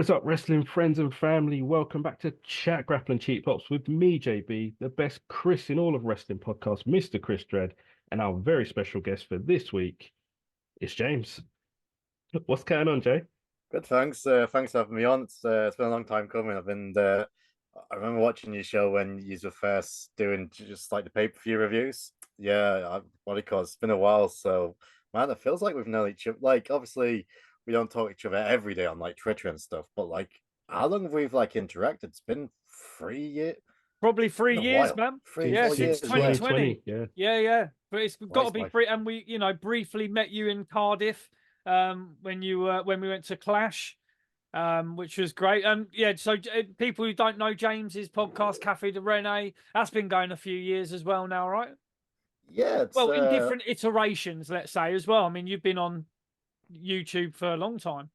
What is up, wrestling friends and family? Welcome back to Chat Grappling Cheap Pops with me, JB, the best Chris in all of wrestling podcasts, Mr. Chris Dredd, and our very special guest for this week is James. What's going on, Jay? Good, thanks. Thanks for having me on. It's been a long time coming. I remember watching your show when you were first doing just like the pay-per-view reviews. What do you call it? It's been a while, so man, it feels like we've known each other. Like, obviously, we don't talk to each other every day on like Twitter and stuff, but like, how long have we like interacted? It's been 3 years. Probably It's three been a years, while. man. Three, Yeah, four Since since years. Yeah. 2020. 2020, yeah. Yeah. But it's got to Christ, be life. free. And we, briefly met you in Cardiff when we went to Clash, which was great. And yeah, so people who don't know James's podcast, Cafe De Rene, that's been going a few years as well now, right? Yeah, it's Well, in different iterations, let's say, as well. I mean, you've been on YouTube for a long time.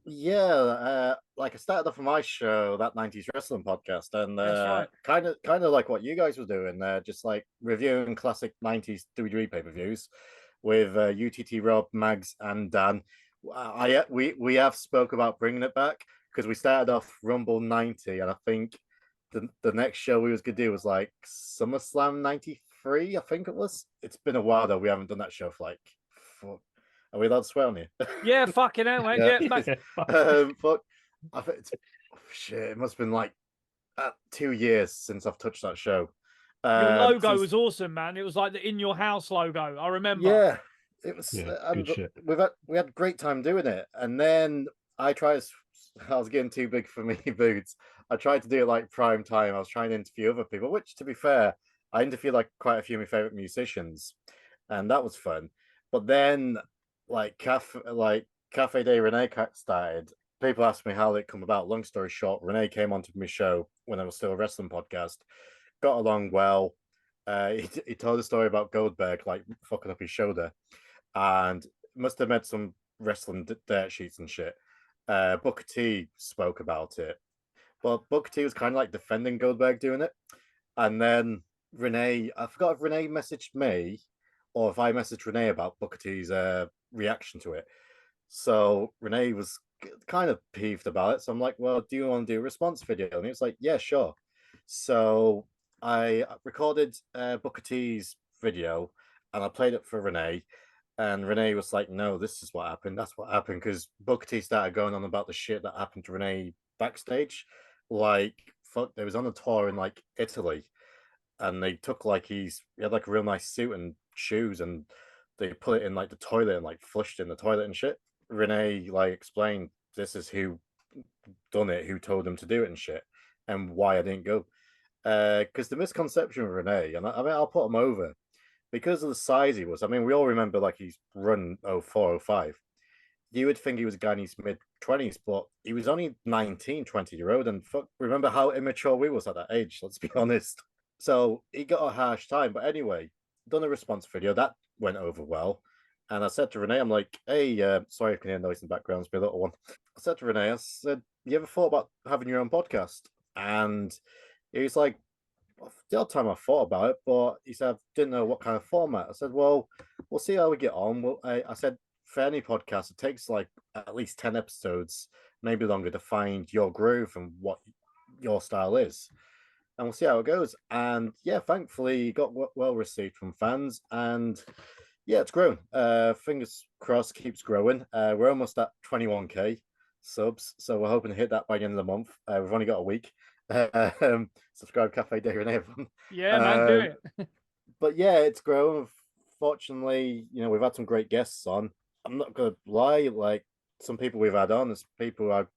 like I started off on my show, that 90s wrestling podcast, and That's right. kind of like what you guys were doing, just like reviewing classic 90s WWE pay-per-views with UTT Rob, Mags, and Dan. We have spoke about bringing it back because we started off Rumble 90, and I think the next show we was gonna do was like SummerSlam 93, I think it was. It's been a while though. We haven't done that show for like are we allowed to swear on here? Yeah, fucking hell, mate. Yeah. Yeah, mate. Fuck. I think it's shit. It must have been like 2 years since I've touched that show. Your logo Since, was awesome, man. It was like the In Your House logo. I remember. yeah, it was, Yeah, and good shit. we had a great time doing it. And then I tried. I was getting too big for me boots. I tried to do it like prime time. I was trying to interview other people, which, to be fair, I interviewed like quite a few of my favorite musicians, and that was fun. But then, Cafe De Rene started. People asked me how it come about. Long story short, Rene came onto my show when I was still a wrestling podcast. Got along well. He told a story about Goldberg like fucking up his shoulder, and must have made some wrestling dirt sheets and shit. Booker T spoke about it, but Booker T was kind of like defending Goldberg doing it, and then Rene. I forgot if Rene messaged me or if I messaged Rene about Booker T's reaction to it. So Rene was kind of peeved about it. So I'm like, well, do you want to do a response video? And he was like, yeah, sure. So I recorded Booker T's video and I played it for Rene. And Rene was like, no, this is what happened. That's what happened. Because Booker T started going on about the shit that happened to Rene backstage. Like, fuck, they was on a tour in like Italy. And they took like he had like a real nice suit and shoes and they put it in like the toilet and like flushed in the toilet and shit. Rene like explained this is who done it, who told him to do it and shit, and why I didn't go. Because the misconception of Rene, and I mean, I'll put him over because of the size he was. I mean, we all remember like he's run 04, 05. You would think he was a guy in his mid 20s, but he was only 19, 20 year old. And fuck, remember how immature we was at that age, let's be honest. So he got a harsh time. But anyway, done a response video that went over well. And I said to Rene, I'm like, hey, sorry if you can hear noise in the background, it's my little one. I said to Rene, I said, you ever thought about having your own podcast? And he was like, the odd time I thought about it, but he said, I didn't know what kind of format. I said, well, we'll see how we get on. Well, I said, for any podcast, it takes like at least 10 episodes, maybe longer, to find your groove and what your style is. And we'll see how it goes. And yeah, thankfully, it got well received from fans. And yeah, it's grown. Fingers crossed, keeps growing. We're almost at 21k subs, so we're hoping to hit that by the end of the month. We've only got a week. Subscribe, Cafe De Rene, everyone. Yeah, man, do it. But yeah, it's grown. Fortunately, we've had some great guests on. I'm not gonna lie, like some people we've had on, as people who are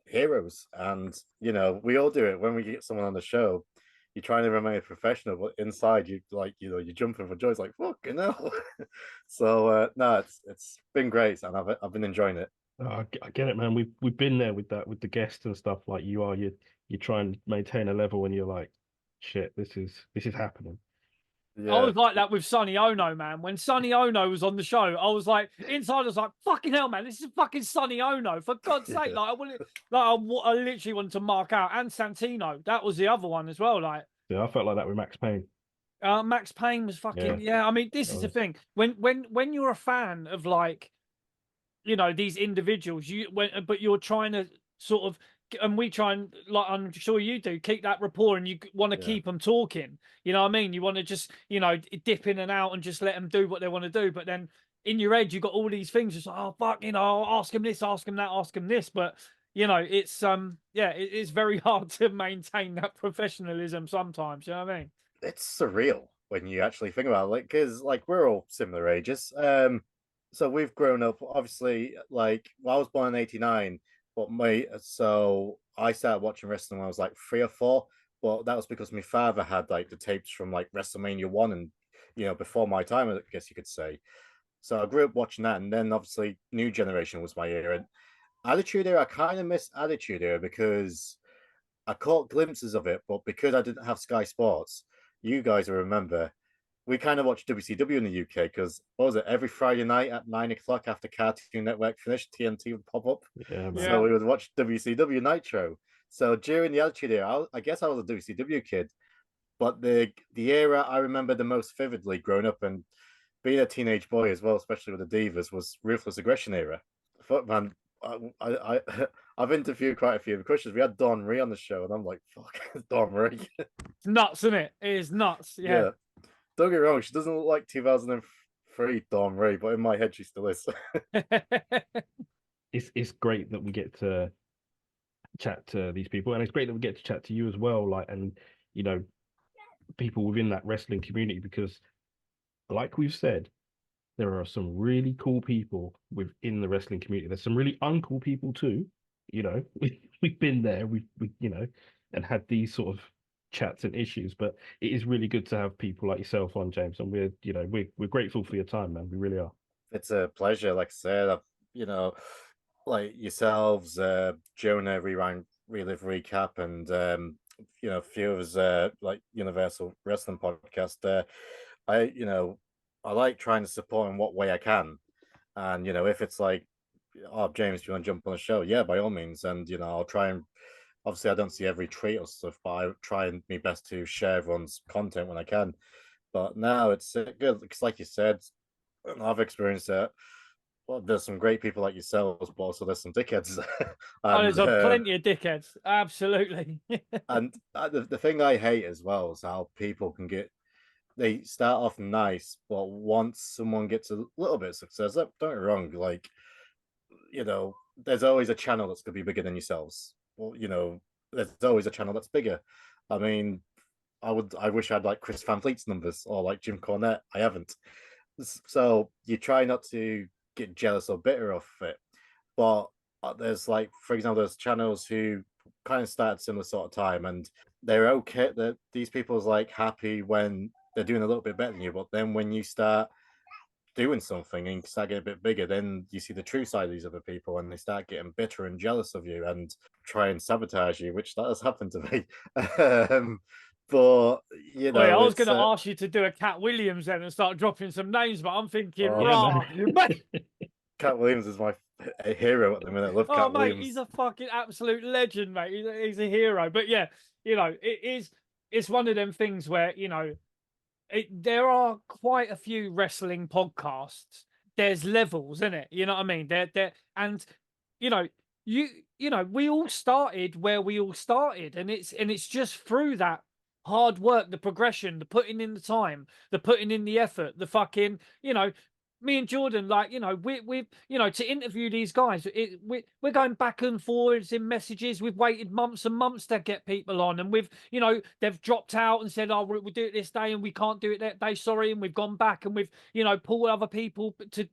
heroes, and we all do it when we get someone on the show. You're trying to remain professional, but inside you you're jumping for joy. It's like fucking hell. So no, it's been great, and I've been enjoying it. I get it, man. We've been there with that with the guests and stuff. Like you try and maintain a level when you're like, shit, this is happening. Yeah, I was like that with Sonny Ono, man. When Sonny Ono was on the show, I was like, inside, I was like, fucking hell, man, this is fucking Sonny Ono. For God's sake, like, I literally wanted to mark out. And Santino, that was the other one as well. Like, Yeah, I felt like that with Max Payne. Max Payne was fucking, yeah. I mean, this is the thing. When you're a fan of like, these individuals, but you're trying to sort of, and we try and, like I'm sure you do, keep that rapport, and you want to keep them talking. You know what I mean? You want to just, you know, dip in and out and just let them do what they want to do. But then in your head, you've got all these things. It's like, oh fuck, you know, I'll ask him this, ask him that, ask him this. But you know, it's yeah, it's very hard to maintain that professionalism sometimes. You know what I mean? It's surreal when you actually think about it, because like we're all similar ages. So we've grown up, obviously, like, well, I was born in '89, but so I started watching wrestling when I was like 3 or 4. But that was because my father had like the tapes from like WrestleMania 1 and, you know, before my time, I guess you could say. So I grew up watching that, and then obviously New Generation was my era. And Attitude Era, I kind of miss Attitude Era because I caught glimpses of it, but because I didn't have Sky Sports, you guys will remember, we kind of watched WCW in the UK because, what was it, every Friday night at 9 o'clock after Cartoon Network finished, TNT would pop up. Yeah, man. So we would watch WCW Nitro. So during the Attitude Era, I guess I was a WCW kid, but the era I remember the most vividly growing up and being a teenage boy as well, especially with the Divas, was Ruthless Aggression era. Fuck, man, I I've interviewed quite a few of the Crushers. We had Dawn Ree on the show, and I'm like, fuck, Dawn Ree. It's nuts, isn't it? It is nuts. Yeah. Don't get me wrong, she doesn't look like 2003 Dawn Ree, but in my head she still is. It's great that we get to chat to these people, and it's great that we get to chat to you as well, like, and you know, people within that wrestling community, because like we've said, there are some really cool people within the wrestling community. There's some really uncool people too. You know, we've been there, we you know, and had these sort of chats and issues. But it is really good to have people like yourself on, James, and we're, you know, we're grateful for your time, man. We really are. It's a pleasure. Like I said, you know, like yourselves, Jonah, Rewind, Relive, Recap, and you know, a few of us, like Universal Wrestling Podcast. You know, I like trying to support in what way I can, and you know, if it's like, oh, James, do you want to jump on the show? Yeah, by all means. And you know, I'll try and, obviously I don't see every tweet or stuff, but I try and my best to share everyone's content when I can. But now it's good because, like you said, I've experienced it. Well, there's some great people like yourselves, but also there's some dickheads. Oh, and there's plenty of dickheads. Absolutely. and the thing I hate as well is how people can get, they start off nice, but once someone gets a little bit of success, don't get me wrong, like, you know, there's always a channel that's going to be bigger than yourselves. Well, you know, there's always a channel that's bigger. I mean, I wish I had like Chris Van Vliet's numbers or like Jim Cornette. I haven't. So you try not to get jealous or bitter of it. But there's like, for example, there's channels who kind of started similar sort of time, and they're okay. That these people's like happy when they're doing a little bit better than you, but then when you start doing something and start getting a bit bigger, then you see the true side of these other people, and they start getting bitter and jealous of you and try and sabotage you, which that has happened to me. But you know, Wait, I was going to ask you to do a Cat Williams then and start dropping some names, but I'm thinking, Oh, mate. Cat Williams is my hero at the minute. I love Cat mate, Williams. he's a fucking absolute legend, mate. He's a hero. But yeah, you know, it's one of them things where, you know, there are quite a few wrestling podcasts. There's levels, isn't it? You know what I mean? And you know, you know, we all started where we all started, and it's just through that hard work, the progression, the putting in the time, the putting in the effort, the fucking, you know, me and Jordan, like, you know, we've you know, to interview these guys, we're going back and forwards in messages. We've waited months and months to get people on, and we've, you know, they've dropped out and said, oh, we'll do it this day and we can't do it that day, sorry, and we've gone back and we've, you know, pulled other people to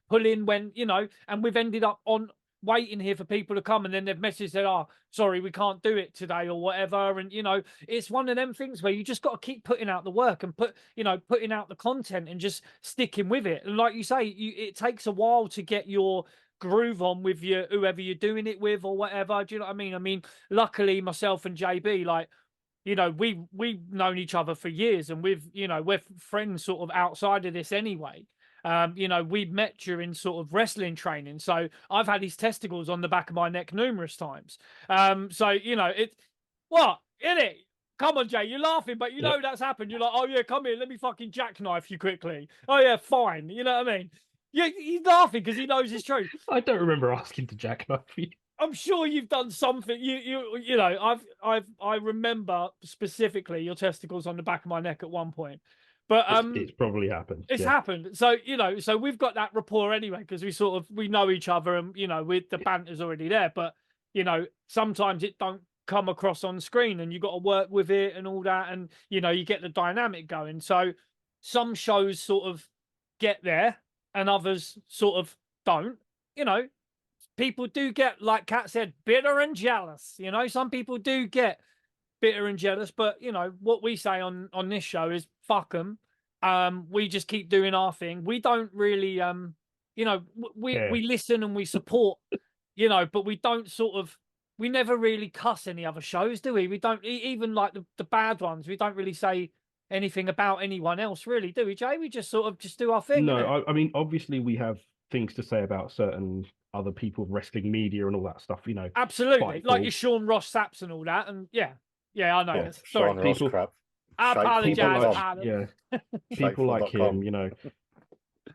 pull in when, you know, and we've ended up on waiting here for people to come, and then they've messaged said, oh, sorry, we can't do it today or whatever. And you know, it's one of them things where you just got to keep putting out the work and putting out the content and just sticking with it. And like you say, it takes a while to get your groove on with your whoever you're doing it with or whatever. Do you know what I mean? I mean, luckily myself and JB, like, you know, we've known each other for years, and we're friends sort of outside of this anyway. You know, we met during sort of wrestling training. So I've had his testicles on the back of my neck numerous times. So, you know, what, in it? Come on, Jay, you're laughing, but you know that's happened. You're like, oh, yeah, come here, let me fucking jackknife you quickly. Oh, yeah, fine. You know what I mean? Yeah, he's laughing because he knows it's true. I don't remember asking to jackknife you. I'm sure you've done something. You know. I remember specifically your testicles on the back of my neck at one point, but It's probably happened. it's Yeah. happened. So so we've got that rapport anyway because we know each other, and with the banter's already there. But sometimes it don't come across on screen, and you got to work with it and all that, and you get the dynamic going. So some shows sort of get there, and others sort of don't. People do get, like Kat said, bitter and jealous. Some people do get bitter and jealous, but what we say on this show is fuck them. We just keep doing our thing. We don't really we listen and we support, but we don't we never really cuss any other shows, do we? We don't even like the bad ones. We don't really say anything about anyone else, really, do we, Jay? We just sort of just do our thing. No, I mean, obviously we have things to say about certain other people, wrestling media and all that stuff, Absolutely. Fightful. Like your Sean Ross Saps and all that. And yeah, I know. Yeah, Sorry. Sean Ross crap. I apologize, Adam. People like him,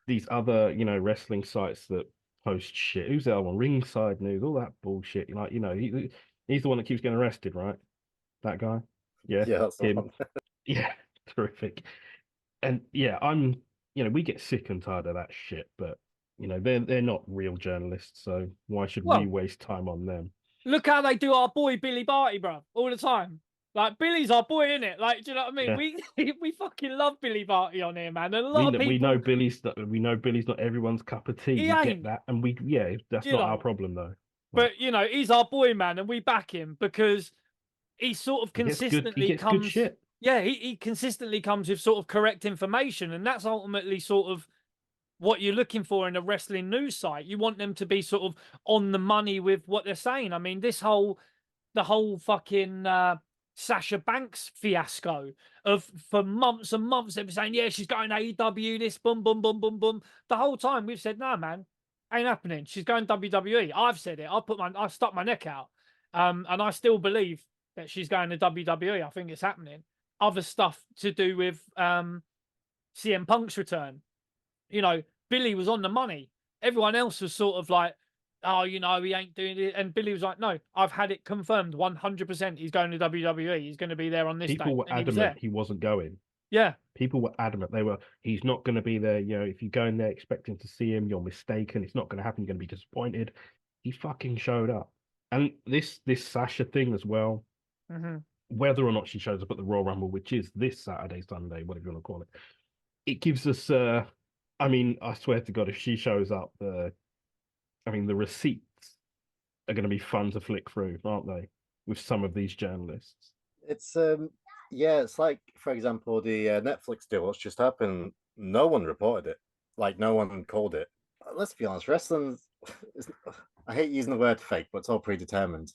these other, wrestling sites that post shit. Who's the other one? Ringside News, all that bullshit. He's the one that keeps getting arrested, right? That guy. Yeah, Yeah, that's the him. one. Yeah, terrific. And yeah, we get sick and tired of that shit, but they're not real journalists, so why should we waste time on them? Look how they do our boy Billy Barty, bro, all the time. Like Billy's our boy, isn't it? Like, do you know what I mean? Yeah. We fucking love Billy Barty on here, man. And a lot of people we know Billy's not everyone's cup of tea. He We ain't. get that, and that's not our problem though. But he's our boy, man, and we back him because he sort of consistently gets good shit. Yeah, he consistently comes with sort of correct information, and that's ultimately sort of what you're looking for in a wrestling news site. You want them to be sort of on the money with what they're saying. I mean, the whole fucking Sasha Banks fiasco for months and months, they were saying, yeah, she's going AEW, this, boom, boom, boom, boom, boom. The whole time we've said, no, man, ain't happening. She's going WWE. I've said it. I've stuck my neck out. And I still believe that she's going to WWE. I think it's happening. Other stuff to do with CM Punk's return. Billy was on the money. Everyone else was sort of like, oh, he ain't doing it. And Billy was like, no, I've had it confirmed 100%. He's going to WWE. He's going to be there on this day. People were adamant he wasn't going. Yeah. People were adamant. He's not going to be there. If you go in there expecting to see him, you're mistaken. It's not going to happen. You're going to be disappointed. He fucking showed up. And this Sasha thing as well, whether or not she shows up at the Royal Rumble, which is this Saturday, Sunday, whatever you want to call it, it gives us, I swear to God, if she shows up, the receipts are going to be fun to flick through, aren't they? With some of these journalists. It's it's like, for example, the Netflix deal that's just happened. No one reported it. Like, no one called it. Let's be honest, wrestling. I hate using the word fake, but it's all predetermined.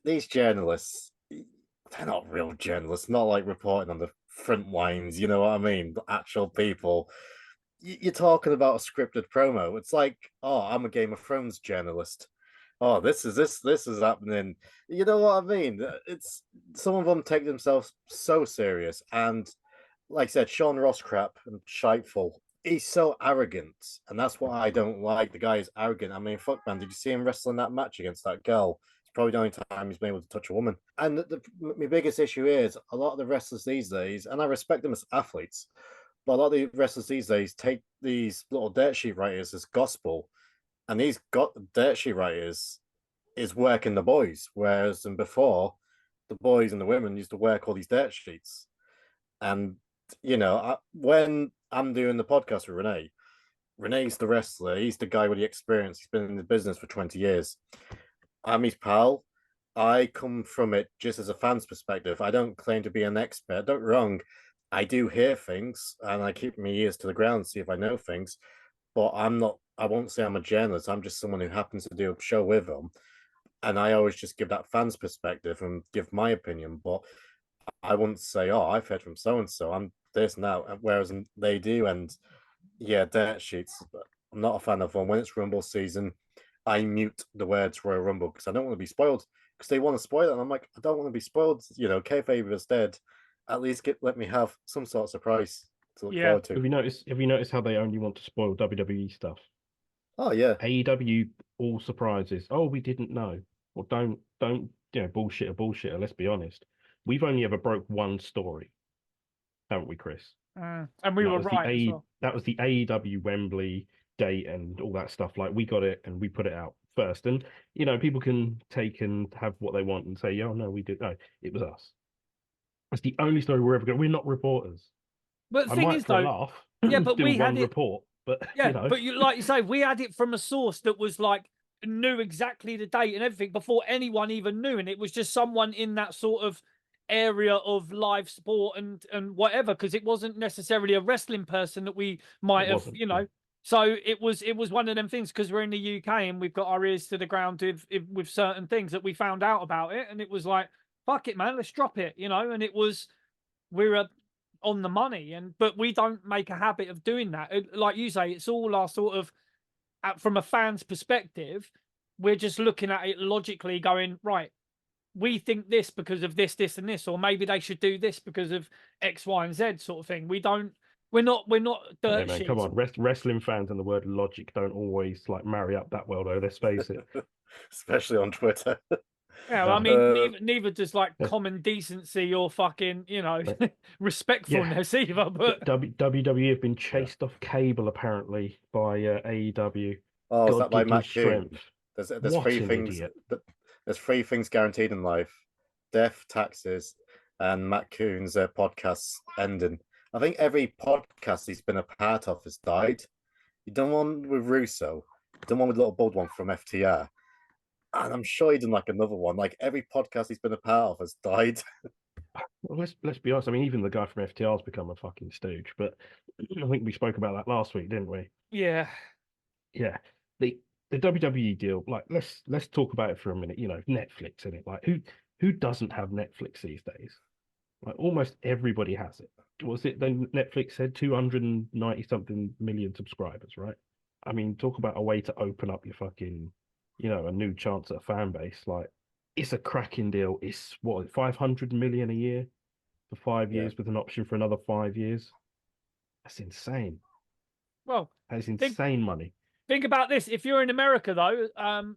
These journalists, they're not real journalists. Not like reporting on the front lines. You know what I mean? The actual people. You're talking about a scripted promo. It's like, oh, I'm a Game of Thrones journalist. Oh, this is happening. You know what I mean? It's some of them take themselves so serious, and like I said, Sean Ross crap and shiteful. He's so arrogant, and that's what I don't like. The guy is arrogant. I mean, fuck, man, did you see him wrestling that match against that girl? It's probably the only time he's been able to touch a woman. And my biggest issue is a lot of the wrestlers these days, and I respect them as athletes, but a lot of the wrestlers these days take these little dirt sheet writers as gospel. And these dirt sheet writers is working the boys, whereas before, the boys and the women used to work all these dirt sheets. And when I'm doing the podcast with Rene, Rene's the wrestler. He's the guy with the experience. He's been in the business for 20 years. I'm his pal. I come from it just as a fan's perspective. I don't claim to be an expert. Don't get me wrong. I do hear things, and I keep my ears to the ground, see if I know things. But I won't say I'm a journalist. I'm just someone who happens to do a show with them. And I always just give that fan's perspective and give my opinion. But I wouldn't say, oh, I've heard from so-and-so. I'm this now. Whereas they do. And yeah, dirt sheets. I'm not a fan of them. When it's Rumble season, I mute the words Royal Rumble because I don't want to be spoiled. Because they want to spoil it. And I'm like, I don't want to be spoiled. Kayfabe is dead. At least let me have some sort of surprise to look forward to. Have you noticed how they only want to spoil WWE stuff? Oh yeah. AEW, all surprises. Oh, we didn't know. Well, don't bullshitter. Let's be honest. We've only ever broke one story, haven't we, Chris? And we were right as well. That was the AEW Wembley date and all that stuff. Like we got it and we put it out first. And people can take and have what they want and say, "Yeah, no, we did." No, it was us. It's the only story we're ever going. We're not reporters. But the I thing might is, for a though, laugh yeah, but do we had one it. report, but Yeah, but like you say, we had it from a source that was like knew exactly the date and everything before anyone even knew, and it was just someone in that sort of area of live sport and whatever, because it wasn't necessarily a wrestling person that we might have, So it was one of them things, because we're in the UK and we've got our ears to the ground with certain things that we found out about it, and it was like, fuck it, man, let's drop it, and it was, we were on the money, but we don't make a habit of doing that. Like you say, it's all our sort of, from a fan's perspective, we're just looking at it logically, going, right, we think this because of this, this, and this, or maybe they should do this because of X, Y, and Z sort of thing. We're not dirt man, sheets. come on, wrestling fans and the word logic don't always like marry up that well, though. Let's face it, especially on Twitter. Yeah, I mean, neither does like common decency or fucking, respectfulness either. But WWE have been chased off cable apparently by AEW. Oh, is that by Matt strength. There's what three an things. idiot. There's three things guaranteed in life: death, taxes, and Matt Coon's podcasts ending. I think every podcast he's been a part of has died. He done one with Russo, done one with Little Bud one from FTR, and I'm sure he done like another one. Like every podcast he's been a part of has died. Well, let's be honest. I mean, even the guy from FTR's become a fucking stooge. But I think we spoke about that last week, didn't we? yeah, Yeah. The WWE deal. Like, let's talk about it for a minute. Netflix in it. Like, who doesn't have Netflix these days? Like, almost everybody has it. Was it then Netflix said 290 something million subscribers, right? I mean, talk about a way to open up your fucking, a new chance at a fan base. Like, it's a cracking deal. It's what, 500 million a year for 5 years with an option for another 5 years. That's insane. Well, that's insane money. Think about this. If you're in America though,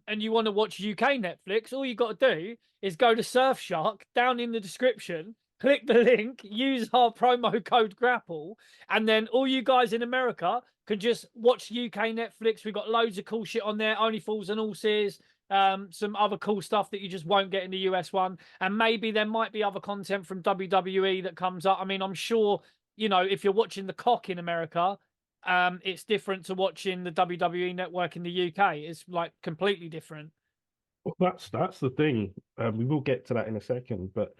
and you want to watch UK Netflix, all you got to do is go to Surfshark down in the description, click the link, use our promo code GRAPPLE, and then all you guys in America can just watch UK Netflix. We've got loads of cool shit on there, Only Fools and Horses, some other cool stuff that you just won't get in the US one. And maybe there might be other content from WWE that comes up. I mean, I'm sure, if you're watching The Cock in America, it's different to watching the WWE network in the UK. It's like completely different. Well, that's the thing. We will get to that in a second, but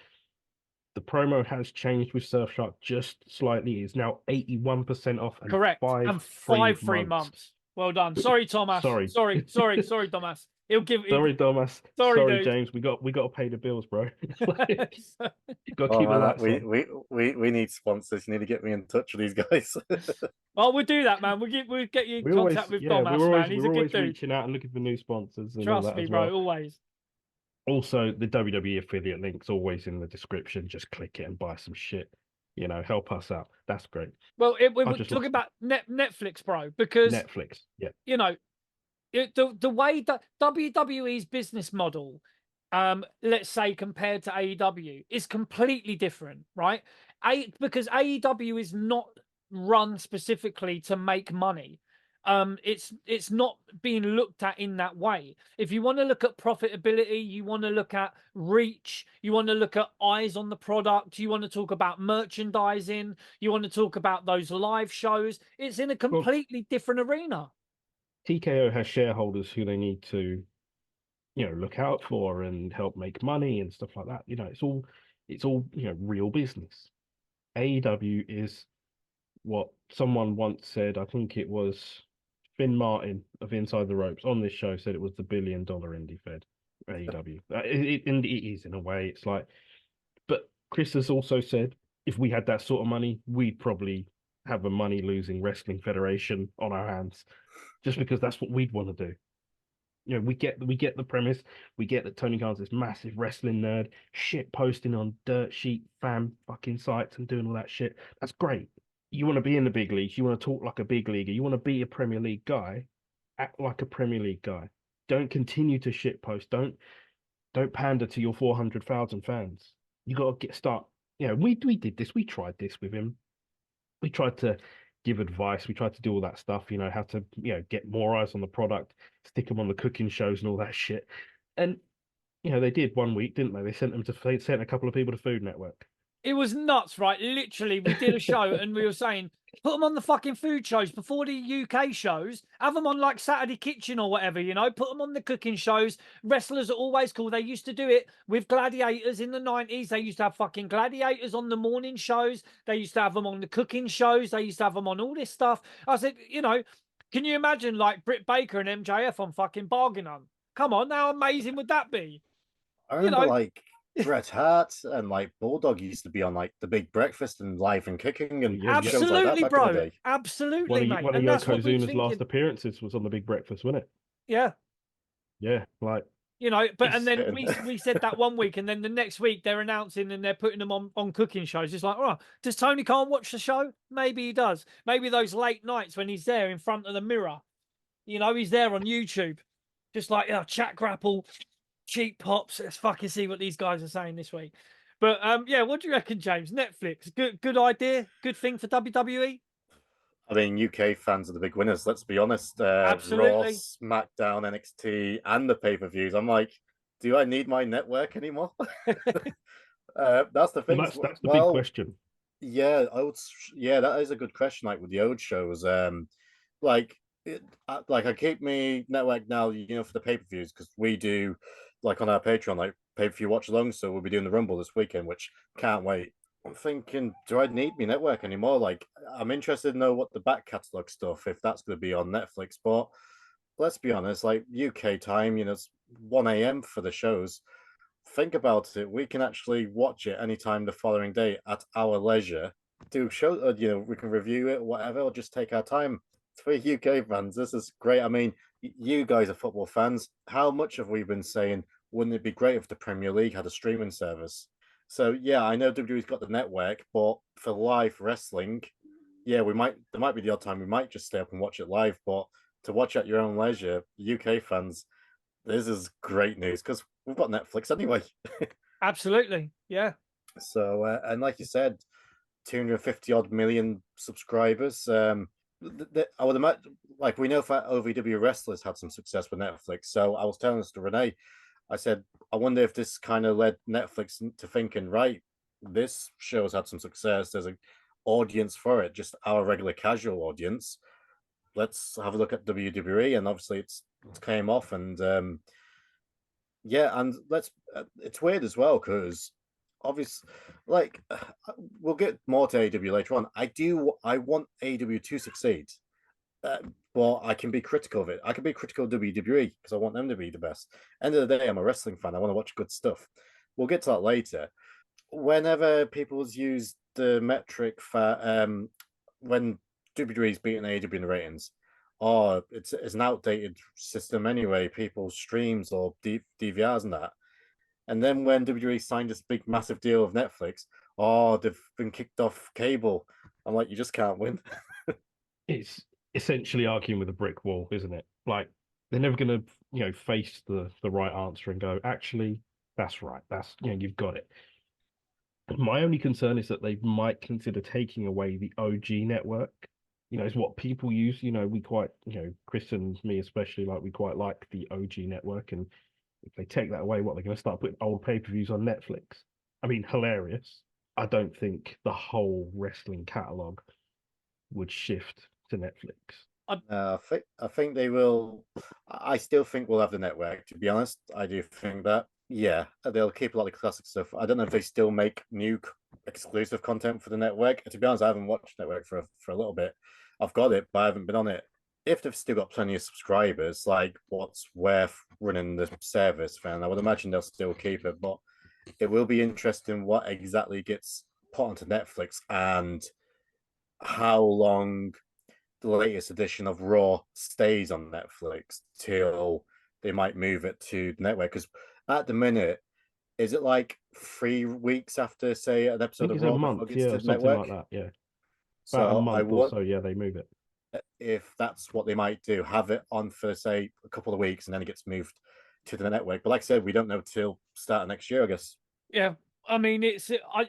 the promo has changed with Surfshark just slightly. It's now 81% off. And correct. And five free months. Well done. Sorry, Thomas. Sorry, Thomas. Sorry, Thomas. Sorry, James. We got to pay the bills, bro. You got to keep the lights on. We need sponsors. You need to get me in touch with these guys. Well, we'll do that, man. We'll get you in contact with Thomas, man. He's a good dude. Reaching out and looking for new sponsors. And trust all that me, as bro. Well. Always. Also, the WWE affiliate link's always in the description. Just click it and buy some shit. Help us out. That's great. Well, we're talking about Netflix, bro, because Netflix, yeah. The way that WWE's business model, let's say compared to AEW, is completely different, right? Because AEW is not run specifically to make money. It's not being looked at in that way. If you want to look at profitability, you want to look at reach, you want to look at eyes on the product, you want to talk about merchandising, you want to talk about those live shows, it's in a completely different arena. TKO has shareholders who they need to, look out for and help make money and stuff like that. It's all real business. AEW is what someone once said. I think it was Finn Martin of Inside the Ropes on this show said it was the $1 billion indie fed. AEW. It is in a way. It's like, but Chris has also said if we had that sort of money, we'd probably have a money losing wrestling federation on our hands, just because that's what we'd want to do. We get the premise. We get that Tony Khan's this massive wrestling nerd, shit posting on dirt sheet fan fucking sites and doing all that shit. That's great. You want to be in the big leagues. You want to talk like a big leaguer. You want to be a Premier League guy. Act like a Premier League guy. Don't continue to shitpost. Don't pander to your 400,000 fans. You got to start. We did this. We tried this with him. We tried to give advice. We tried to do all that stuff. How to get more eyes on the product, stick them on the cooking shows and all that shit. And they did 1 week, didn't they? They sent a couple of people to Food Network. It was nuts, right? Literally, we did a show and we were saying, put them on the fucking food shows before the UK shows. Have them on like Saturday Kitchen or whatever, put them on the cooking shows. Wrestlers are always cool. They used to do it with gladiators in the 90s. They used to have fucking gladiators on the morning shows. They used to have them on the cooking shows. They used to have them on all this stuff. I said, can you imagine like Britt Baker and MJF on fucking Bargain Hunt? Come on, how amazing would that be? I remember like Bret Hart and like Bulldog used to be on like the Big Breakfast and Live and Kicking and shows like that absolutely, back in the bro. day. Absolutely, mate. One of And that's what we're Yokozuna's last thinking. appearances was on the Big Breakfast, wasn't it? Yeah. Yeah, like but and then Insane. we said that 1 week, and then the next week they're announcing and they're putting them on cooking shows. It's like, oh, does Tony Khan watch the show? Maybe he does. Maybe those late nights when he's there in front of the mirror, he's there on YouTube, just like chat grapple, cheap pops. Let's fucking see what these guys are saying this week. But yeah, what do you reckon, James? Netflix, good idea, good thing for WWE. I mean, UK fans are the big winners. Let's be honest. Raw, Absolutely. SmackDown, NXT, and the pay-per-views. I'm like, do I need my network anymore? That's the thing. that's the big question. Yeah, that is a good question. Like with the old shows, like I keep me network now, for the pay-per-views because we do like on our Patreon, like pay-per-view watch along. So we'll be doing the Rumble this weekend, which can't wait. I'm thinking, do I need me network anymore? Like, I'm interested to know what the back catalog stuff, if that's going to be on Netflix. But let's be honest, like UK time, it's 1 a.m. for the shows. Think about it. We can actually watch it anytime the following day at our leisure. Do show, we can review it, whatever, or just take our time. For UK fans, this is great. I mean, you guys are football fans. How much have we been saying? Wouldn't it be great if the Premier League had a streaming service? So yeah, I know WWE's got the network, but for live wrestling, yeah, there might be the odd time we might just stay up and watch it live, but to watch at your own leisure, UK fans, this is great news because we've got Netflix anyway. Absolutely, yeah. So and like you said, 250 odd million subscribers. I would imagine, like we know that OVW wrestlers had some success with Netflix. So I was telling this to Renee, I said, I wonder if this kind of led Netflix to thinking, right, this show's had some success. There's an audience for it, just our regular casual audience. Let's have a look at WWE, and obviously it came off, and yeah, and it's weird as well because obviously, like, we'll get more to AEW later on. I want AEW to succeed. But I can be critical of it. I can be critical of WWE because I want them to be the best. End of the day, I'm a wrestling fan. I want to watch good stuff. We'll get to that later. Whenever people's use the metric for when WWE's beating AEW in the ratings, it's an outdated system anyway. People's streams or DVRs and that. And then when WWE signed this big massive deal with Netflix, they've been kicked off cable. I'm like, you just can't win. It's essentially arguing with a brick wall, isn't it? Like they're never going to, face the right answer and go, actually, that's right. That's you've got it. My only concern is that they might consider taking away the OG network. Is what people use. We quite, Chris and me especially, like we quite like the OG network. And if they take that away, they're going to start putting old pay-per-views on Netflix. I mean, hilarious. I don't think the whole wrestling catalog would shift to Netflix. I think they will. I still think we'll have the network. To be honest, I do think that. Yeah, they'll keep a lot of classic stuff. I don't know if they still make new exclusive content for the network. To be honest, I haven't watched network for a little bit. I've got it, but I haven't been on it. If they've still got plenty of subscribers, like what's worth running the service, then I would imagine they'll still keep it. But it will be interesting what exactly gets put onto Netflix and how long the latest edition of Raw stays on Netflix till they might move it to the network. Because at the minute, is it like 3 weeks after, say, an episode of It's Raw a before month, it gets to the something network? like that, yeah. About So a month or so, yeah, they move it. if that's what they might do, have it on for say a couple of weeks and then it gets moved to the network. But like I said, we don't know till start of next year, I guess. Yeah, I mean,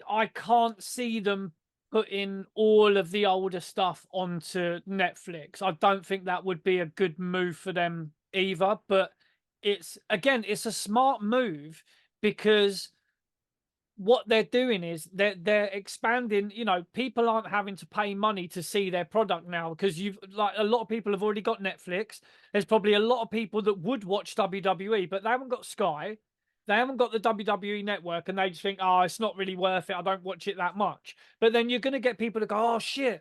I can't see them putting all of the older stuff onto Netflix. I don't think that would be a good move for them either. But it's a smart move because what they're doing is they're expanding. You know, people aren't having to pay money to see their product now because you've like a lot of people have already got Netflix. There's probably a lot of people that would watch WWE, but they haven't got Sky. They haven't got the WWE network, and they just think, oh, it's not really worth it. I don't watch it that much. But then you're going to get people to go, oh shit,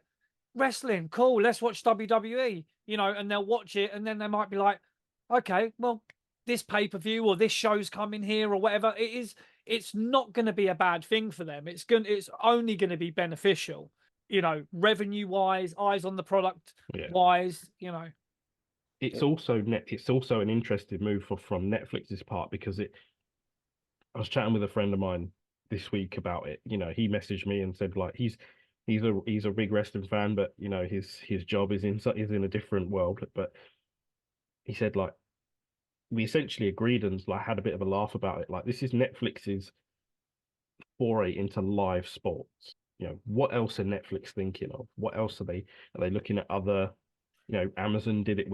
wrestling, cool. Let's watch WWE. You know, and they'll watch it, and then they might be like, okay, well, this pay-per-view or this show's coming here or whatever. It's not going to be a bad thing for them. It's only going to be beneficial, you know, revenue wise, eyes on the product wise, you know. It's also an interesting move from Netflix's part because I was chatting with a friend of mine this week about it. You know, he messaged me and said like he's a big wrestling fan, but you know his job is in a different world. But he said like we essentially agreed and like had a bit of a laugh about it. Like this is Netflix's foray into live sports. You know, what else are Netflix thinking of? What else are they looking at other? You know, Amazon do it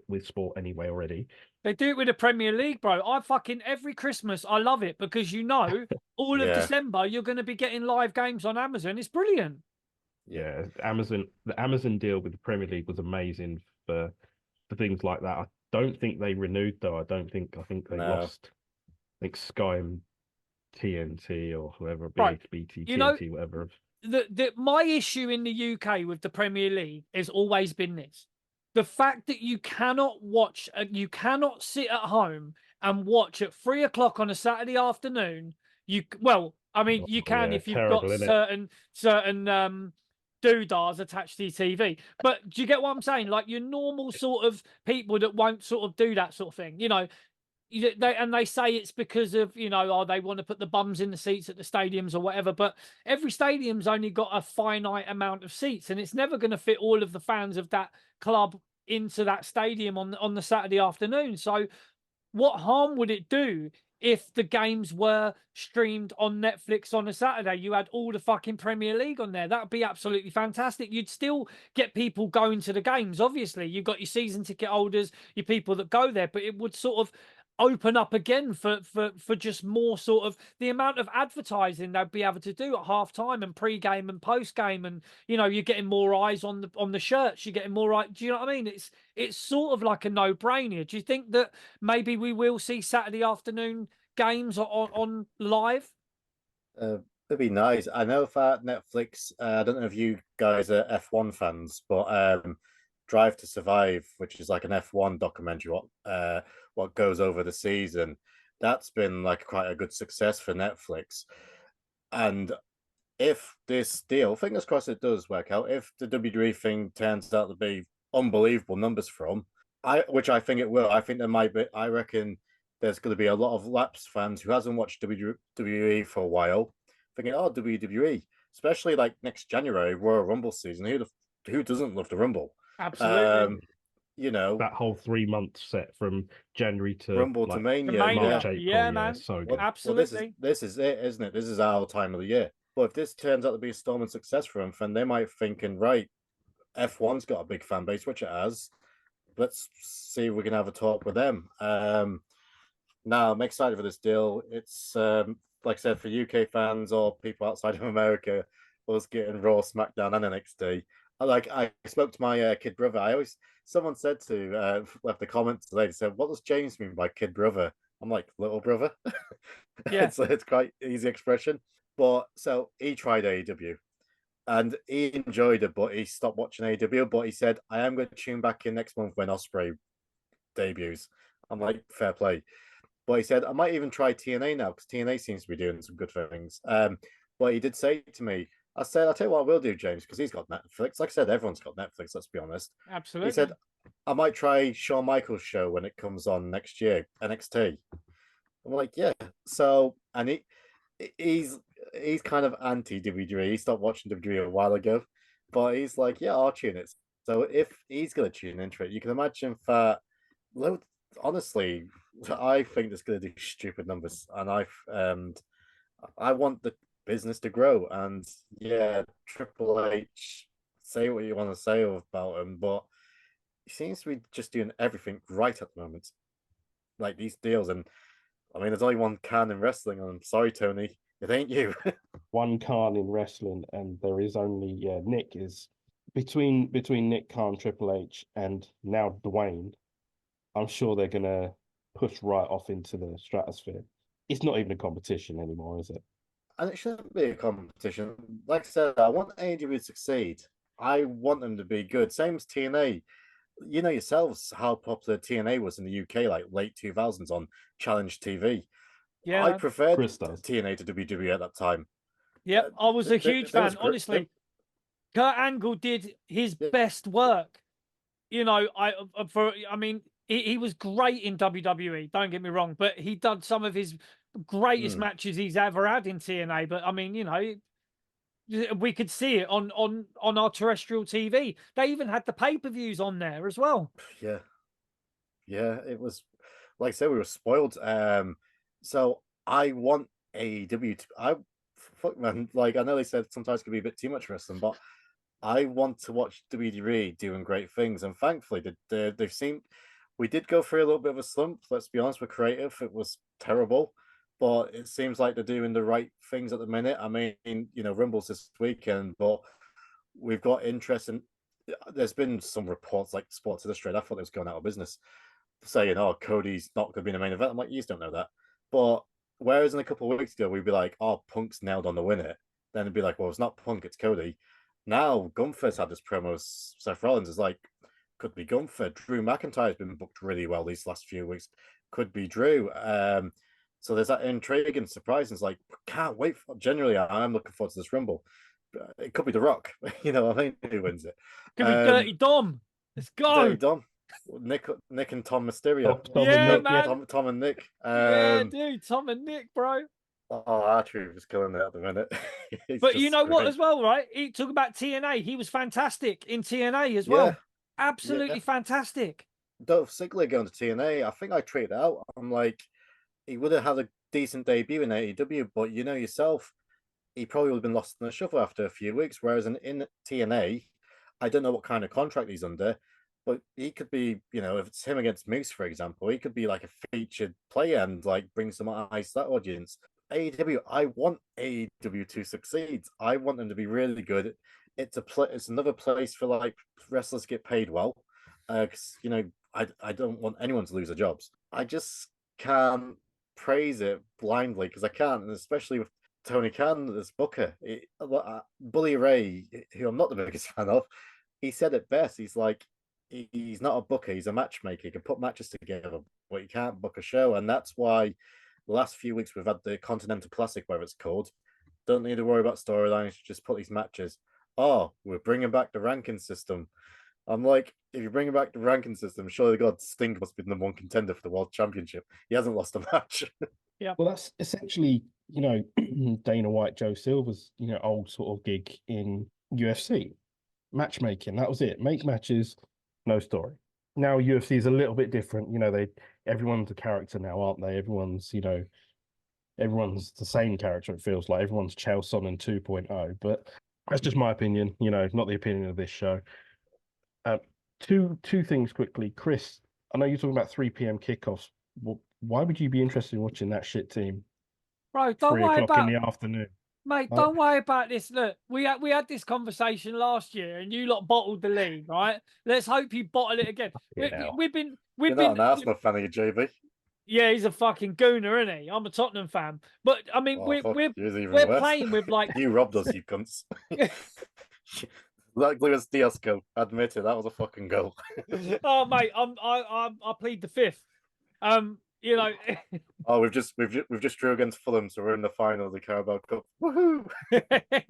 with sport anyway already. They do it with the Premier League, bro. I fucking every Christmas I love it because you know all of December you're going to be getting live games on Amazon. It's brilliant. Yeah, the Amazon deal with the Premier League was amazing for things like that. I don't think they renewed though. I think they lost. I think Sky and TNT or whoever, Right. BT, you know, TNT, whatever. My issue in the UK with the Premier League has always been this: the fact that you cannot sit at home and watch at 3 o'clock on a Saturday afternoon. You can if you've got certain doodahs attached to your TV. But do you get what I'm saying? Like your normal sort of people that won't sort of do that sort of thing, you know. They say it's because of, you know, they want to put the bums in the seats at the stadiums or whatever, but every stadium's only got a finite amount of seats and it's never going to fit all of the fans of that club into that stadium on the Saturday afternoon. So what harm would it do if the games were streamed on Netflix on a Saturday? You had all the fucking Premier League on there. That would be absolutely fantastic. You'd still get people going to the games. Obviously, you've got your season ticket holders, your people that go there, but it would sort of open up again for just more sort of the amount of advertising they'd be able to do at half time and pre-game and post-game, and you know, you're getting more eyes on the shirts, you're getting more eyes. Do you know what I mean? It's sort of like a no-brainer. Do you think that maybe we will see Saturday afternoon games on live? It'd be nice. I know that Netflix, I don't know if you guys are F1 fans, but Drive to Survive, which is like an F1 documentary, what goes over the season, that's been like quite a good success for Netflix. And if this deal, fingers crossed it does work out, if the WWE thing turns out to be unbelievable numbers which I think it will, I think there might be, I reckon there's going to be a lot of lapsed fans who hasn't watched WWE for a while, thinking, oh, WWE, especially like next January, Royal Rumble season. Who doesn't love the Rumble? Absolutely. You know, that whole 3 month set from January to Rumble to Mania, March, April, yeah, man, so good. absolutely. Well, this is it, isn't it? This is our time of the year. But if this turns out to be a storming success for them, then they might thinking, right, F1's got a big fan base, which it has. Let's see if we can have a talk with them. Now I'm excited for this deal. It's like I said, for UK fans or people outside of America, us getting Raw, SmackDown, and NXT. I spoke to my kid brother. Someone said left a comment today. They said, "What does James mean by kid brother?" I'm like, little brother. Yeah, it's quite easy expression. But so he tried AEW and he enjoyed it, but he stopped watching AEW. But he said, "I am going to tune back in next month when Ospreay debuts." I'm like, fair play. But he said, I might even try TNA now because TNA seems to be doing some good things. But he did say to me, I said, I'll tell you what I will do, James, because he's got Netflix. Like I said, everyone's got Netflix, let's be honest. absolutely. He said, I might try Shawn Michaels' show when it comes on next year, NXT. I'm like, yeah. So, and he's kind of anti WWE. He stopped watching WWE a while ago, but he's like, yeah, I'll tune it. So if he's going to tune into it, you can imagine that. Honestly, I think it's going to do stupid numbers, and I want the business to grow. And yeah, Triple H, say what you want to say about him, but he seems to be just doing everything right at the moment. Like these deals, and I mean, there's only one can in wrestling. And I'm sorry, Tony, it ain't you. One Khan in wrestling, and there is only Nick is between Nick Khan, Triple H, and now Dwayne. I'm sure they're gonna push right off into the stratosphere. It's not even a competition anymore, is it? And it shouldn't be a competition. Like I said, I want AEW to succeed. I want them to be good. Same as TNA. You know yourselves how popular TNA was in the UK, like late 2000s on Challenge TV. I Yeah. preferred Chris does. TNA to WWE at that time. Yep. I was a huge There fan. Honestly, Kurt Angle did his best work. You know, I mean, he was great in WWE. Don't get me wrong, but he done some of his greatest matches he's ever had in TNA. But I mean, you know, we could see it on our terrestrial TV. They even had the pay-per-views on there as well. Yeah, yeah, it was like I said, we were spoiled. So I want AEW to. Fuck man, like I know they said sometimes it could be a bit too much wrestling, but I want to watch WWE doing great things, and thankfully they've seen. We did go through a little bit of a slump. Let's be honest, with creative, it was terrible, but it seems like they're doing the right things at the minute. I mean, you know, Rumble's this weekend, but we've got interest in. There's been some reports like Sports Illustrated. I thought it was going out of business, saying, "Oh, Cody's not going to be in the main event." I'm like, you just don't know that. But whereas in a couple of weeks ago we'd be like, "Oh, Punk's nailed on the win it," then it'd be like, "Well, it's not Punk, it's Cody." Now Gunther's had this promo. Seth Rollins is like, could be Gunther. Drew McIntyre's been booked really well these last few weeks. Could be Drew. So there's that intrigue and surprise. And it's like, can't wait. Generally, I'm looking forward to this Rumble. It could be The Rock. You know, I mean, who wins it? Could be Dirty Dom. Let's go. Dirty Dom. Nick and Tom Mysterio. Yeah, man. Tom and Nick. Yeah, dude. Tom and Nick, bro. Oh, R-Truth is killing it at the minute. But you know what, as well, right? He talk about TNA. He was fantastic in TNA as well. Absolutely fantastic. Dolph Ziggler going to TNA, I think I tweeted out. I'm like, he would have had a decent debut in AEW, but you know yourself, he probably would have been lost in the shuffle after a few weeks. Whereas in TNA, I don't know what kind of contract he's under, but he could be, you know, if it's him against Moose, for example, he could be like a featured player and like bring some eyes to that audience. AEW, I want AEW to succeed. I want them to be really good. It's another place for like wrestlers to get paid well. Because you know, I don't want anyone to lose their jobs. I just can't praise it blindly because I can't, and especially with Tony Khan as Booker. Bully Ray, who I'm not the biggest fan of, he said it best. He's like, he's not a booker, he's a matchmaker. He can put matches together, but he can't book a show, and that's why the last few weeks we've had the Continental Classic, whatever it's called. Don't need to worry about storylines. Just put these matches. Oh, we're bringing back the ranking system. I'm like, if you're bringing back the ranking system, surely God, Sting must be the number one contender for the World Championship. He hasn't lost a match. Yeah. Well, that's essentially, you know, Dana White, Joe Silver's, you know, old sort of gig in UFC. Matchmaking, that was it. Make matches, no story. Now UFC is a little bit different. You know, everyone's a character now, aren't they? Everyone's, you know, everyone's the same character, it feels like. Everyone's Chael Sonnen 2.0. But that's just my opinion, you know, not the opinion of this show. Two things quickly. Chris, I know you're talking about 3 p.m. kickoffs. Well, why would you be interested in watching that shit team? Bro, don't 3 worry o'clock about in the afternoon. Mate, don't worry about this. Look, we had this conversation last year, and you lot bottled the lead, right? Let's hope you bottle it again. We've been. You're not an Arsenal fan, are you, JB? Yeah, he's a fucking gooner, isn't he? I'm a Tottenham fan, but I mean, we're playing with like you robbed us, you cunts. Like Luis Diaz goal, admit it, that was a fucking goal. Oh mate, I plead the fifth. You know. Oh, we've just drew against Fulham, so we're in the final of the Carabao Cup. Woohoo!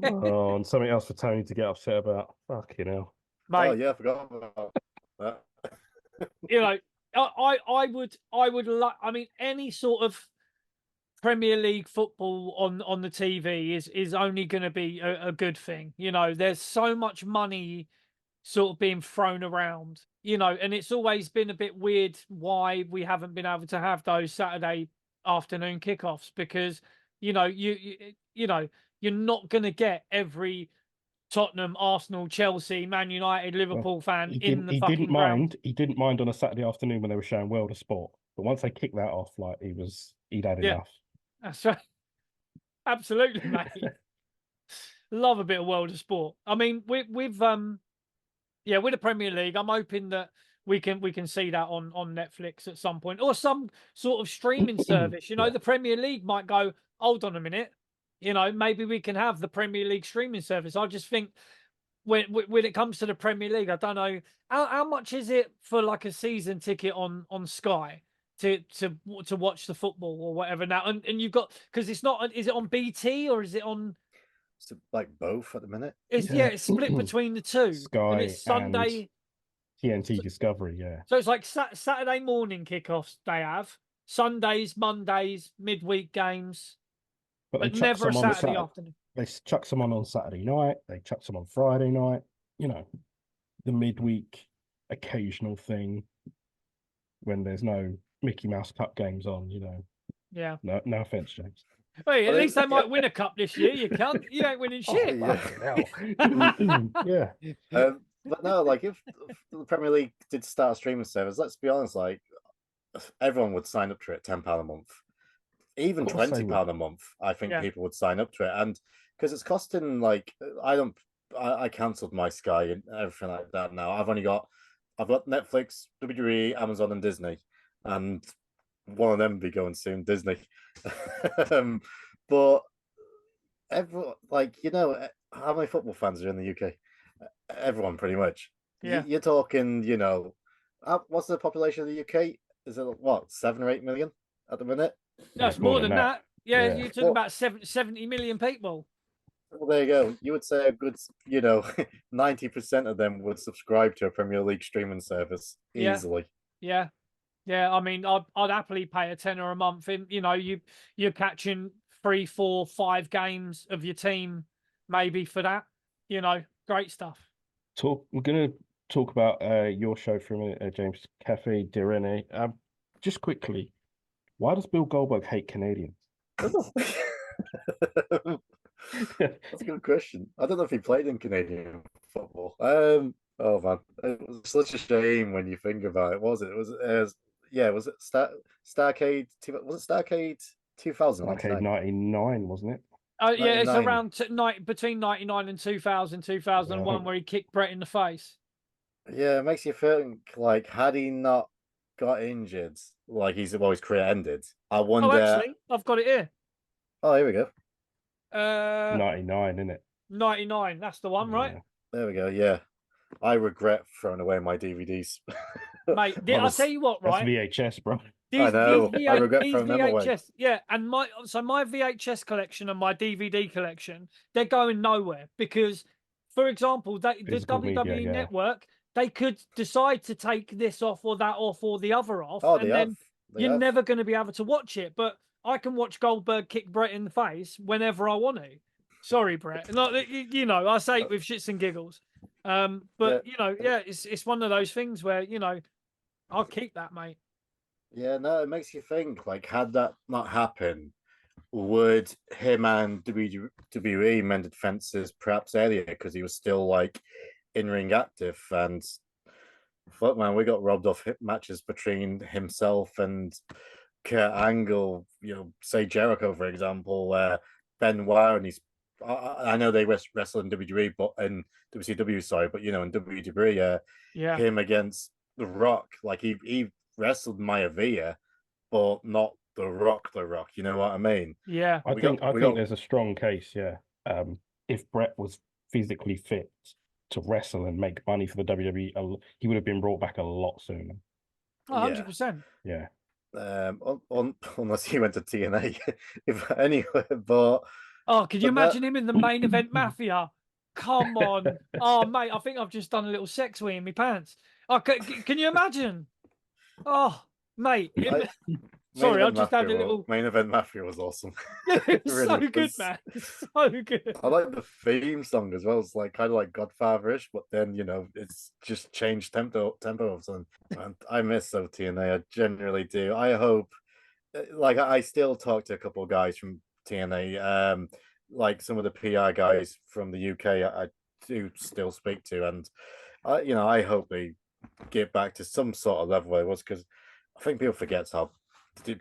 Oh, and something else for Tony to get upset about. Fucking hell. Mate, oh yeah, I forgot about that. You know, I would like. I mean, any sort of Premier League football on the TV is only going to be a good thing. You know, there's so much money sort of being thrown around, and it's always been a bit weird why we haven't been able to have those Saturday afternoon kickoffs, because you're not going to get every Tottenham, Arsenal, Chelsea, Man United, Liverpool fan in the fucking ground. He didn't mind on a Saturday afternoon when they were showing World of Sport, but once they kicked that off, like he'd had enough. That's right. Absolutely, mate. Love a bit of World of Sport. I mean, with the Premier League, I'm hoping that we can see that on Netflix at some point, or some sort of streaming service. The Premier League might go, hold on a minute, maybe we can have the Premier League streaming service. I just think when it comes to the Premier League, I don't know how much is it for like a season ticket on Sky to watch the football or whatever now, and you've got, because it's not, is it on BT or is it on? It's like both at the minute. It's split between the two. Sky and it's Sunday, and TNT Discovery, yeah. So it's like Saturday morning kickoffs they have, Sundays, Mondays, midweek games, but never a Saturday afternoon. They chuck some on Saturday night. They chuck some on Friday night. The midweek occasional thing when there's no Mickey Mouse Cup games on. Yeah. No offense, James. Hey, at least they might win a cup this year. You can't. You ain't winning shit. Yeah. But no, like if the Premier League did start a streaming service, let's be honest, like everyone would sign up to it, £10 a month, even £20 a month. I think people would sign up to it, and because it's costing like I cancelled my Sky and everything like that now. I've got Netflix, WWE, Amazon, and Disney, and one of them will be going soon, Disney. But everyone, how many football fans are in the UK? Everyone, pretty much. Yeah. You're talking, what's the population of the UK? Is it what, 7 or 8 million at the minute? No, it's more than that. Yeah, you're talking about 70 million people. Well, there you go. You would say a good, 90% of them would subscribe to a Premier League streaming service easily. Yeah. I mean, I'd happily pay a tenner a month. And you're catching 3, 4, 5 games of your team, maybe for that. Great stuff. We're gonna talk about your show for a minute, James. Cafe De Rene. Just quickly, why does Bill Goldberg hate Canadians? That's a good question. I don't know if he played in Canadian football. Oh man, it was such a shame when you think about it. Was it? Was it Starcade? Was it Starcade 2000? Starcade 99, wasn't it? Yeah, it's around between 99 and 2000, 2001, where he kicked Brett in the face. Yeah, it makes you think, like, had he not got injured, like his career ended, I wonder. Oh, actually, I've got it here. Oh, here we go. 99, isn't it? 99, that's the one, right? There we go. Yeah, I regret throwing away my DVDs. Mate, I'll tell you what, right? That's VHS, bro. I know. I regret throwing them away. Yeah, and my VHS collection and my DVD collection, they're going nowhere because, for example, the WWE Network, they could decide to take this off or that off or the other off, and then you're never going to be able to watch it. But I can watch Goldberg kick Brett in the face whenever I want to. Sorry, Brett. I say it with shits and giggles. But it's one of those things where I'll keep that, mate. Yeah, no, it makes you think, like, had that not happened, would him and WWE mended fences perhaps earlier because he was still, like, in-ring active? And fuck, man, we got robbed of matches between himself and Kurt Angle, say Jericho, for example, where Benoit and I know they wrestle in WWE, but in WCW, sorry, but, in WWE, him against The Rock, like, he wrestled Maya Villa, but not The Rock. You know what I mean? Yeah. I think there's a strong case, if Brett was physically fit to wrestle and make money for the WWE, he would have been brought back a lot sooner. 100%. Yeah. Unless he went to TNA. Anyway, but... Oh, could you imagine him in the main event Mafia? Come on. Oh, mate, I think I've just done a little sex in my pants. Oh, can you imagine? Oh, mate. Sorry, I just had a little. Main event Mafia was awesome. It was Really so good, was. man. So good. I like the theme song as well. It's like kind of like Godfather-ish, but then it's just changed tempo of a sudden. And I miss TNA. I genuinely do. I hope, like, I still talk to a couple of guys from TNA. Like some of the PR guys from the UK. I do still speak to, and I hope they get back to some sort of level where it was, because I think people forget how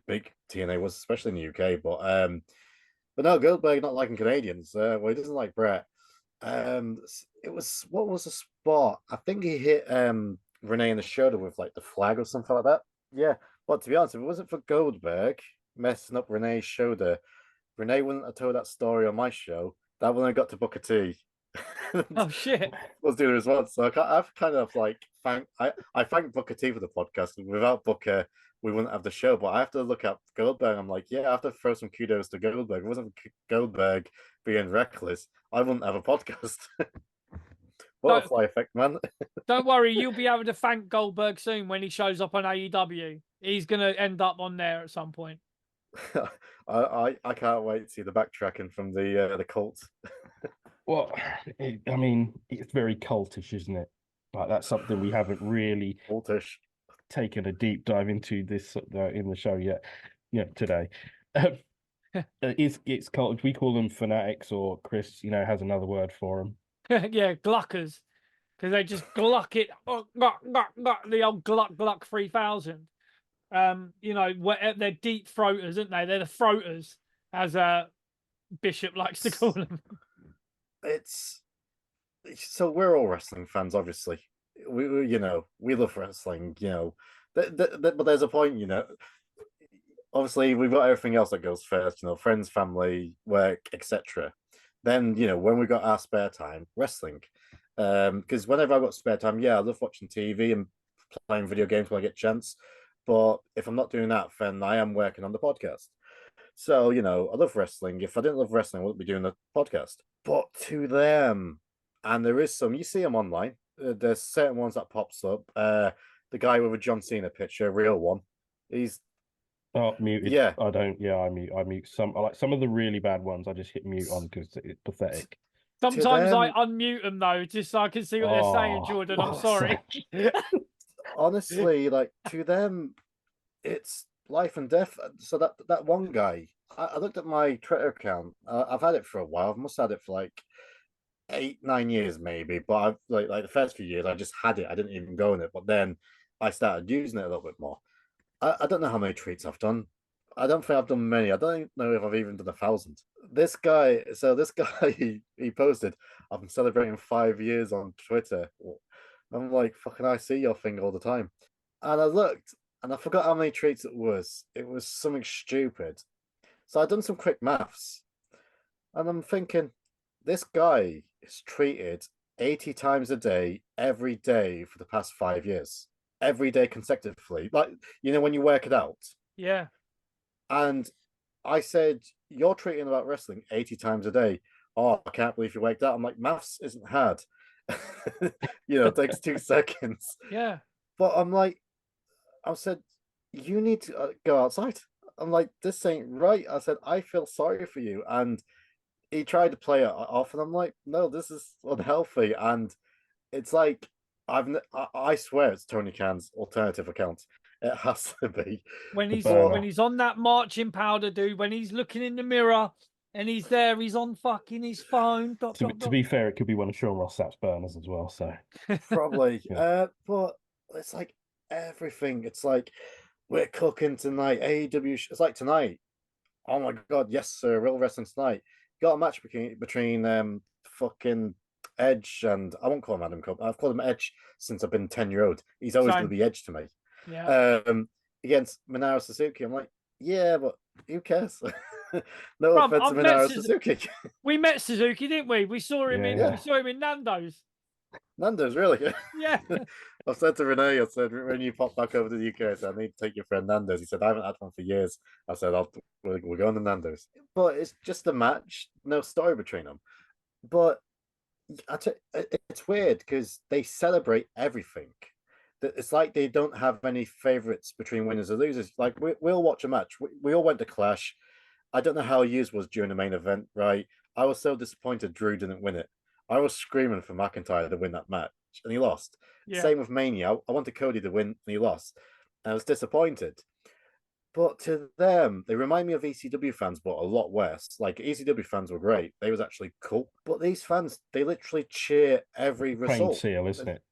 big TNA was, especially in the UK. But no, Goldberg not liking Canadians. Well, he doesn't like Brett. It was, what was the spot? I think he hit Renee in the shoulder with like the flag or something like that. Yeah, but to be honest, if it wasn't for Goldberg messing up Renee's shoulder, Renee wouldn't have told that story on my show. That wouldn't have got to Booker T. Oh shit! Was doing as well. So I've kind of like I thank Booker T for the podcast. Without Booker, we wouldn't have the show. But I have to look at Goldberg. I'm like, yeah, I have to throw some kudos to Goldberg. If it wasn't for Goldberg being reckless, I wouldn't have a podcast. Butterfly effect, man. Don't worry, you'll be able to thank Goldberg soon when he shows up on AEW. He's gonna end up on there at some point. I can't wait to see the backtracking from the cult. Well, I mean, it's very cultish, isn't it? Like that's something we haven't really Cultish taken a deep dive into this in the show yet. Yeah, today. It's cult. We call them fanatics, or Chris, has another word for them. Yeah, gluckers, because they just gluck it. Oh, gluck, the old gluck 3000. They're deep throaters, aren't they? They're the throaters, as Bishop likes to call them. It's so we're all wrestling fans, obviously. We love wrestling, but there's a point, obviously we've got everything else that goes first, friends, family, work, etc. Then, when we got our spare time, wrestling. Because whenever I've got spare time, I love watching TV and playing video games when I get a chance. But if I'm not doing that, then I am working on the podcast. So, I love wrestling. If I didn't love wrestling, I wouldn't be doing the podcast. But to them, and there is some, you see them online, there's certain ones that pops up. The guy with a John Cena picture, a real one. He's muted. Yeah. I don't. Yeah, I mute some. I like some of the really bad ones. I just hit mute on because it's pathetic. Sometimes I unmute them though, just so I can see what they're saying, Jordan. I'm sorry. Honestly, like to them, it's life and death. So that one guy, I looked at my Twitter account. I've had it for a while. I've must have had it for like 8-9 years maybe. But I've like the first few years, I just had it. I didn't even go in it. But then I started using it a little bit more. I don't know how many tweets I've done. I don't think I've done many. I don't know if I've even done 1,000. This guy, he posted, I'm celebrating 5 years on Twitter. I'm like, fucking, I see your thing all the time. And I looked, and I forgot how many tweets it was. It was something stupid. So I've done some quick maths. And I'm thinking, this guy is tweeted 80 times a day, every day for the past 5 years. Every day consecutively. Like, when you work it out. Yeah. And I said, you're tweeting about wrestling 80 times a day. Oh, I can't believe you worked out. I'm like, maths isn't hard. It takes 2 seconds. Yeah. But I said, you need to go outside. I'm like, this ain't right. I said, I feel sorry for you. And he tried to play it off. And I'm like, no, this is unhealthy. And it's like, I swear it's Tony Khan's alternative account. It has to be. When he's on that marching powder, dude, when he's looking in the mirror and he's on fucking his phone. To be fair, it could be one of Sean Ross Sapp's burners as well. So probably. Yeah. But it's like everything. It's like we're cooking tonight. AEW. It's like tonight. Oh my god, yes, sir. Real wrestling tonight. Got a match between fucking Edge and I won't call him Adam Cole. I've called him Edge since I've been 10-year-old. He's always going to be Edge to me. Yeah. Against Minoru Suzuki, I'm like, yeah, but who cares? No offense to Minoru Suzuki. We met Suzuki, didn't we? We saw him we saw him in Nando's. Nando's, really? Yeah. I've said to Renee, I said, when you pop back over to the UK, I said, I need to take your friend Nando's. He said, I haven't had one for years. I said, we're going to Nando's. But it's just a match, no story between them. But it's weird because they celebrate everything. it's like they don't have any favorites between winners or losers. Like we'll watch a match. We all went to Clash. I don't know how yours was during the main event, right? I was so disappointed Drew didn't win it. I was screaming for McIntyre to win that match, and he lost. Yeah. Same with Mania. I wanted Cody to win, and he lost. And I was disappointed. But to them, they remind me of ECW fans, but a lot worse. Like ECW fans were great; they was actually cool. But these fans, they literally cheer every Trained result. seal, isn't it?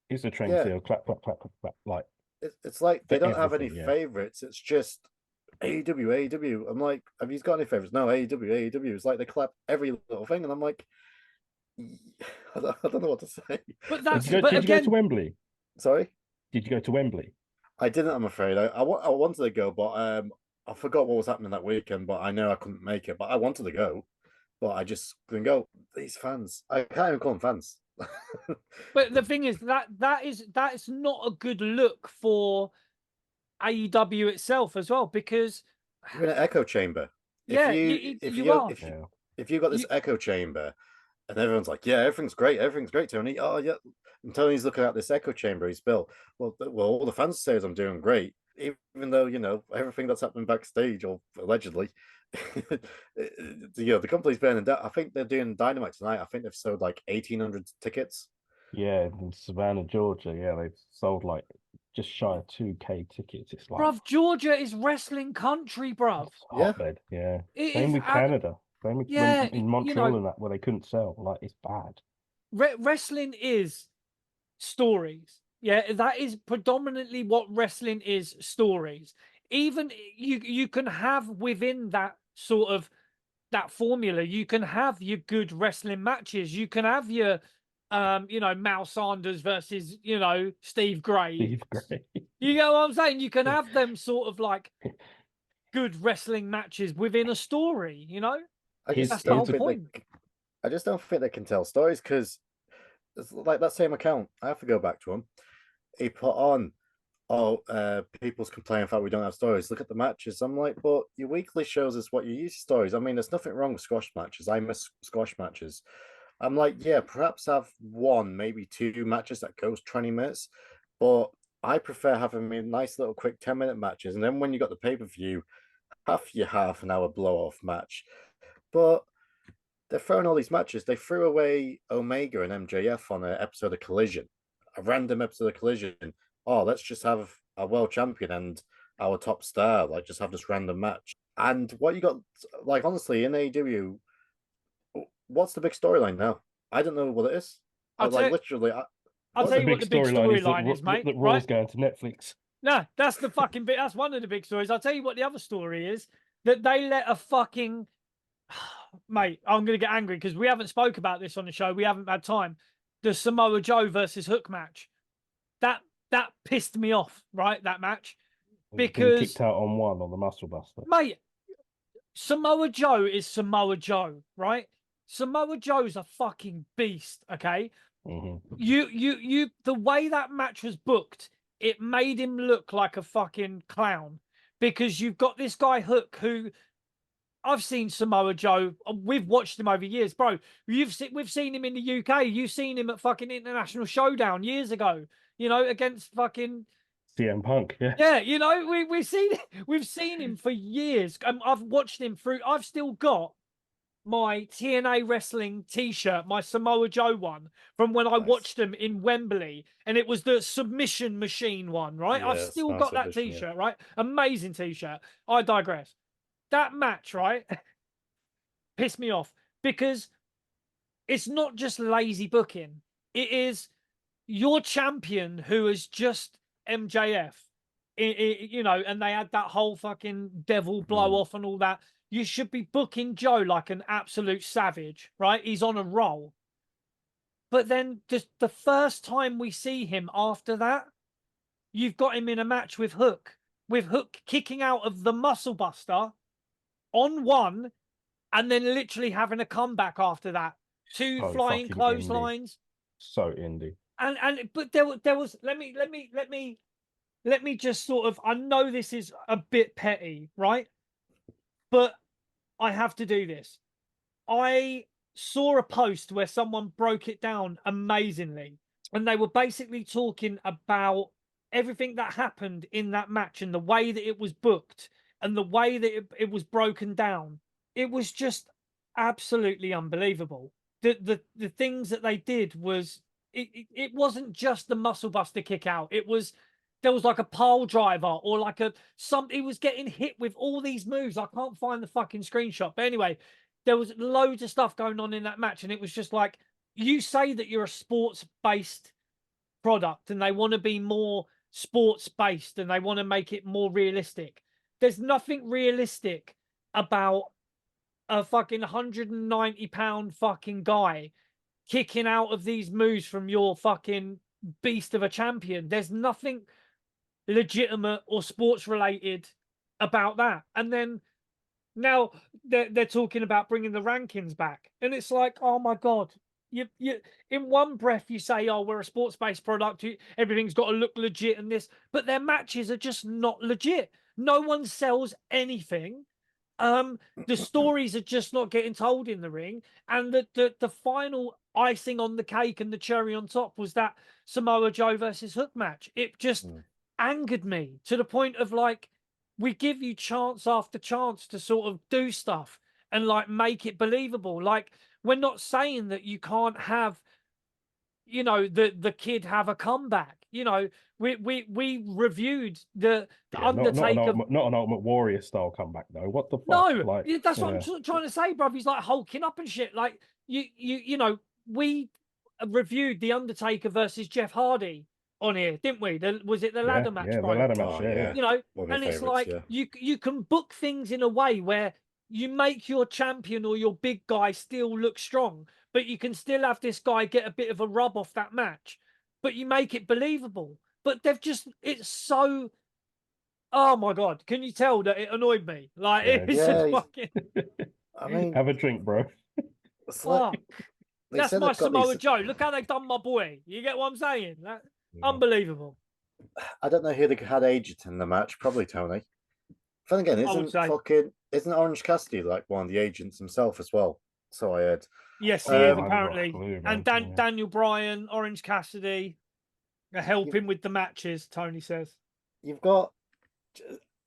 It's a trained Yeah. seal. Clap, clap, clap, clap, clap. Like It's like they For don't have any everything, yeah. favorites. It's just AEW, AEW. I'm like, have you got any favorites? No, AEW, AEW. It's like they clap every little thing, and I'm like, I don't know what to say. But that's did you but go again, to Wembley? Sorry, Did you go to Wembley? I didn't. I'm afraid. I wanted to go, but I forgot what was happening that weekend. But I know I couldn't make it. But I wanted to go, but I just couldn't go. These fans, I can't even call them fans. but the thing is that's not a good look for AEW itself as well, because You're in an echo chamber. yeah, you are. If you got this You- echo chamber, and everyone's like, "Yeah, everything's great, Tony." Oh yeah, and Tony's looking at this echo chamber he's built. Well, all the fans say is I'm doing great, even though everything that's happening backstage or allegedly. The company's burning down. I think they're doing Dynamite tonight. I think they've sold like 1,800 tickets. Yeah, in Savannah, Georgia. Yeah, they've sold like just shy of 2K tickets. It's like Bruv, Georgia is wrestling country, bruv. Yeah. hotbed. Yeah. It Same is with Canada. Same with yeah, in Montreal and that where they couldn't sell. Like it's bad. Wrestling is stories. Yeah, that is predominantly what wrestling is, stories. Even you can have within that sort of that formula, you can have your good wrestling matches. You can have your Mal Sanders versus, Steve Gray. Steve Gray. You know what I'm saying? You can have them sort of like good wrestling matches within a story, I Here's- just That's the don't whole think point. I just don't think they can tell stories because it's like that same account. I have to go back to him. He put on, people's complaining about we don't have stories. Look at the matches. I'm like, but your weekly shows us what you use stories. I mean, there's nothing wrong with squash matches. I miss squash matches. I'm like, yeah, perhaps have one, maybe two matches that goes 20 minutes, but I prefer having me nice little quick 10-minute matches. And then when you got the pay-per-view, have your half an hour blow off match. But they're throwing all these matches. They threw away Omega and MJF on an episode of Collision, a random episode of Collision. Oh, let's just have a world champion and our top star, like just have this random match. And what you got, like honestly, in AEW, what's the big storyline now? I don't know what it is. I'll tell you- Literally, I'll tell you what the big storyline is, mate. That Right? Raw's going to Netflix. No, that's the fucking bit. That's one of the big stories. I'll tell you what the other story is, that they let a fucking mate. I'm gonna get angry because we haven't spoke about this on the show. We haven't had time. The Samoa Joe versus Hook match. That pissed me off. Right, that match. He's been Because kicked out on one on the Muscle Buster. mate, Samoa Joe is Samoa Joe, right? Samoa Joe's a fucking beast. Okay, Mm-hmm. you. The way that match was booked, it made him look like a fucking clown, because you've got this guy Hook who. I've seen Samoa Joe. We've watched him over years, bro. We've seen him in the UK. You've seen him at fucking International Showdown years ago. Against fucking CM Punk. Yeah. Yeah. We've seen him for years. I've watched him through. I've still got my TNA wrestling T-shirt, my Samoa Joe one from when I Nice. watched him in Wembley, and it was the Submission Machine one, right? I've Yeah, still Smart got that Submission, yeah. T-shirt, right? Amazing T-shirt. I digress. That match, right, pissed me off because it's not just lazy booking. It is your champion who is just MJF, and they had that whole fucking devil blow off and all that. You should be booking Joe like an absolute savage, right? He's on a roll. But then the first time we see him after that, you've got him in a match with Hook kicking out of the Muscle Buster on one, and then literally having a comeback after that. Two So flying fucking clotheslines. So indie. But there was let me just sort of, I know this is a bit petty, right? But I have to do this. I saw a post where someone broke it down amazingly, and they were basically talking about everything that happened in that match and the way that it was booked and the way that it was broken down, it was just absolutely unbelievable. The things that they did was it wasn't just the muscle buster kick out. It was there was like a pile driver or like he was getting hit with all these moves. I can't find the fucking screenshot. But anyway, there was loads of stuff going on in that match, and it was just like, you say that you're a sports-based product and they want to be more sports-based and they want to make it more realistic. There's nothing realistic about a fucking 190-pound fucking guy kicking out of these moves from your fucking beast of a champion. There's nothing legitimate or sports related about that. And then now they're talking about bringing the rankings back, and it's like, oh my god, you in one breath you say, oh, we're a sports based product, everything's got to look legit and this, but their matches are just not legit. No one sells anything. The stories are just not getting told in the ring, and the final icing on the cake and the cherry on top was that Samoa Joe versus Hook match. It just angered me to the point of like, we give you chance after chance to sort of do stuff and like make it believable. Like, we're not saying that you can't have, you know, the kid have a comeback. You know, we reviewed the Undertaker, not an Ultimate Warrior style comeback though. What the fuck? no, like, that's what I'm trying to say, bruv. He's like hulking up and shit. Like you know, we reviewed the Undertaker versus Jeff Hardy on here, didn't we? Was it the ladder match? Yeah, bro? the ladder match. Yeah. You know, One of and my it's favourites, like you can book things in a way where you make your champion or your big guy still look strong, but you can still have this guy get a bit of a rub off that match, but you make it believable. But it's so. Oh my god! Can you tell that it annoyed me? Like, it's just fucking. I mean, have a drink, bro. Fuck. That's my Samoa Joe. Look how they've done my boy. You get what I'm saying? Unbelievable. I don't know who they had agent in the match. Probably Tony. Then again, isn't Orange Cassidy like one of the agents himself as well? So I heard. Yes, he is apparently. And Daniel Bryan, Orange Cassidy, are helping with the matches. Tony says you've got,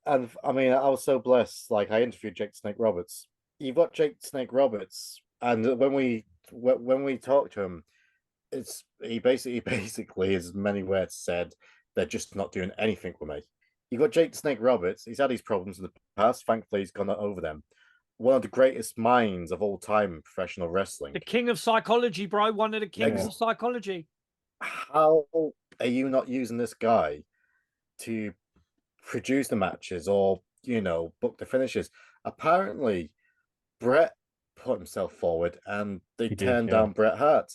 and I mean, I was so blessed. Like, I interviewed Jake Snake Roberts. You've got Jake Snake Roberts, and when we talked to him, he basically, as many words said, they're just not doing anything with me. You've got Jake Snake Roberts. He's had his problems in the past. Thankfully, he's gone over them. One of the greatest minds of all time in professional wrestling. The king of psychology, bro. One of the kings of psychology. How are you not using this guy to produce the matches or, you know, book the finishes? Apparently, Bret put himself forward and they turned down Bret Hart.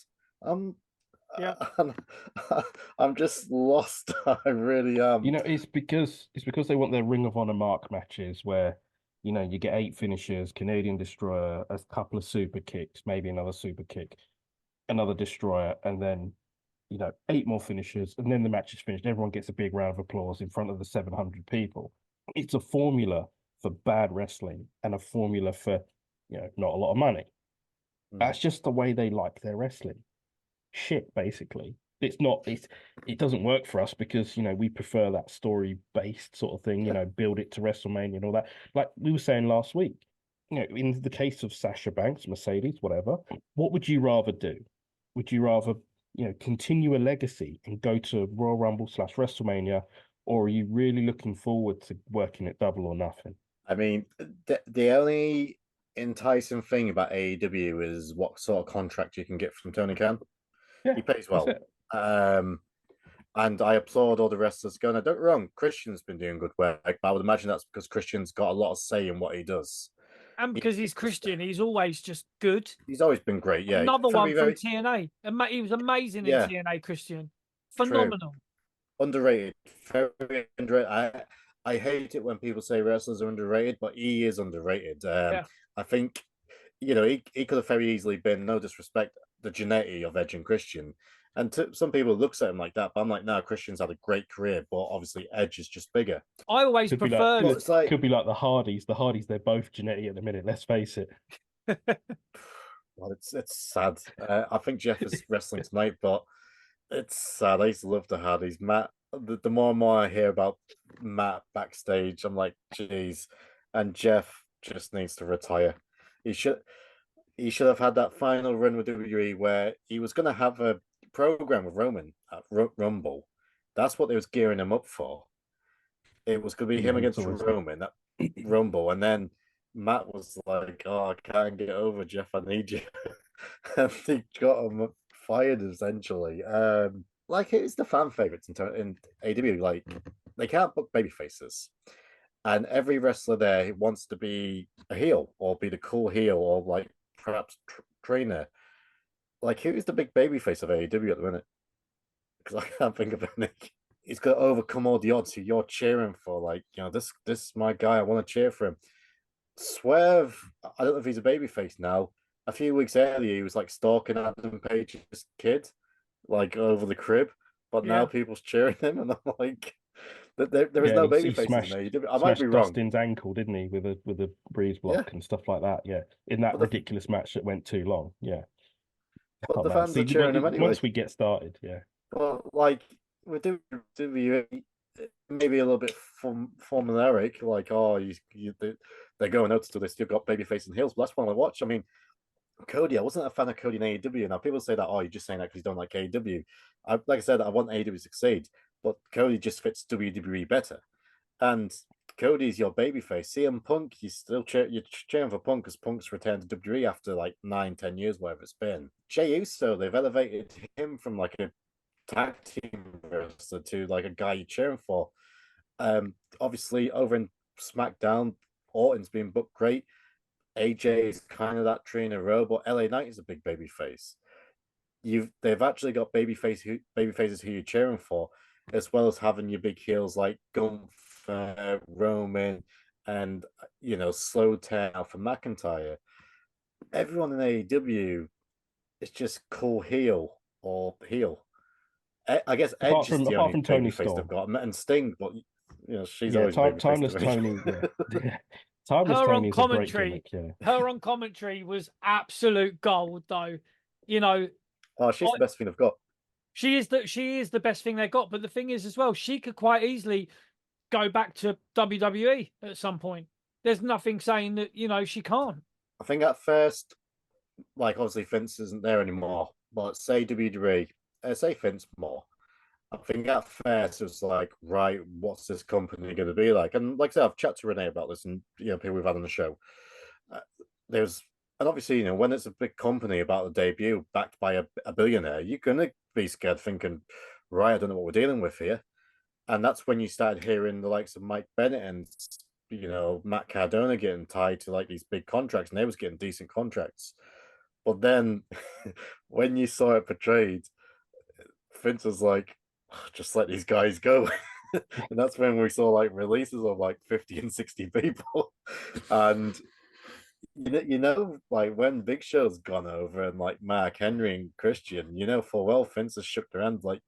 I'm just lost. I really am. You know, it's because they want their Ring of Honor mark matches where, you know, you get 8 finishers, Canadian Destroyer, a couple of super kicks, maybe another super kick, another destroyer, and then, you know, 8 more finishers, and then the match is finished. Everyone gets a big round of applause in front of the 700 people. It's a formula for bad wrestling and a formula for, you know, not a lot of money. That's just the way they like their wrestling. Shit, basically. It doesn't work for us because, you know, we prefer that story-based sort of thing, you know, build it to WrestleMania and all that. Like we were saying last week, you know, in the case of Sasha Banks, Mercedes, whatever, what would you rather do? Would you rather, you know, continue a legacy and go to Royal Rumble / WrestleMania, or are you really looking forward to working at Double or Nothing? I mean, the only enticing thing about AEW is what sort of contract you can get from Tony Khan. Yeah, he pays well. And I applaud all the wrestlers going. Don't get me wrong, Christian's been doing good work, but I would imagine that's because Christian's got a lot of say in what he does. And because he's Christian, he's always just good. He's always been great, yeah. Another one from TNA. He was amazing in TNA, Christian. Phenomenal. True. Underrated. Very underrated. I hate it when people say wrestlers are underrated, but he is underrated. I think, you know, he could have very easily been, no disrespect, the Jannetty of Edge and Christian. And some people looks at him like that, but I'm like, no, Christian's had a great career, but obviously Edge is just bigger. I always preferred... Could be like the Hardys. The Hardys, they're both Jannetty at the minute, let's face it. Well, it's sad. I think Jeff is wrestling tonight, but it's sad. I used to love the Hardys. Matt the more and more I hear about Matt backstage, I'm like, geez. And Jeff just needs to retire. He should have had that final run with WWE where he was going to have a program with Roman at Rumble. That's what they was gearing him up for. It was going to be him against Roman at Rumble, and then Matt was like, "Oh, I can't get over Jeff. I need you," and he got him fired essentially. Like it's the fan favorites in AEW. Like they can't book baby faces, and every wrestler there wants to be a heel or be the cool heel or like perhaps trainer. Like who's the big baby face of AEW at the minute? Because I can't think of any. He's got to overcome all the odds who you're cheering for. Like, you know, this is my guy. I want to cheer for him. Swerve, I don't know if he's a babyface now. A few weeks earlier, he was like stalking Adam Page's kid, like over the crib. But now people's cheering him, and I'm like, there is no babyface in there. I might be wrong. Dustin's ankle, didn't he, with a breeze block and stuff like that? Yeah, in that ridiculous match that went too long. Yeah, but the fans are cheering him anyway. Once we get started, yeah. Well, like we do, maybe a little bit formulaic, like they're going out to this. You've got babyface and heels. But that's what I watch. I mean, Cody, I wasn't a fan of Cody in AEW. Now people say that, oh, you're just saying that because you don't like AEW. Like I said, I want AEW to succeed, but Cody just fits WWE better. And Cody's your babyface. CM Punk, you're cheering for Punk because Punk's returned to WWE after like 9-10 years, whatever it's been. Jey Uso, they've elevated him from like a tag team wrestler to like a guy you're cheering for. Obviously over in SmackDown, Orton's been booked great. AJ is kind of that three in a row, but LA Knight is a big baby face. They've actually got baby faces who you're cheering for, as well as having your big heels like Gunther, Roman, and slow turn Alpha McIntyre. Everyone in AEW is just cool heel or heel. I guess Edge is the only baby face they've got, and Sting, but she's always timeless Tony. Yeah. Timeless her Tony on commentary, her on commentary was absolute gold, though. Oh, she's the best thing they've got. She is the best thing they got. But the thing is, as well, she could quite easily go back to WWE at some point. There's nothing saying that she can't. I think at first, like obviously Vince isn't there anymore, but say WWE, say Vince more. I think at first it was like, right, what's this company going to be like? And like I said, I've chatted to Rene about this, and people we've had on the show. And obviously, when it's a big company about the debut, backed by a billionaire, you're gonna be scared, thinking, right, I don't know what we're dealing with here. And that's when you started hearing the likes of Mike Bennett and Matt Cardona getting tied to like these big contracts, and they was getting decent contracts. But then, when you saw it portrayed, Vince was like, just let these guys go. And that's when we saw like releases of like 50 and 60 people. And like when Big Show's gone over and like Mark Henry and Christian, full well Vince has shook their hand like,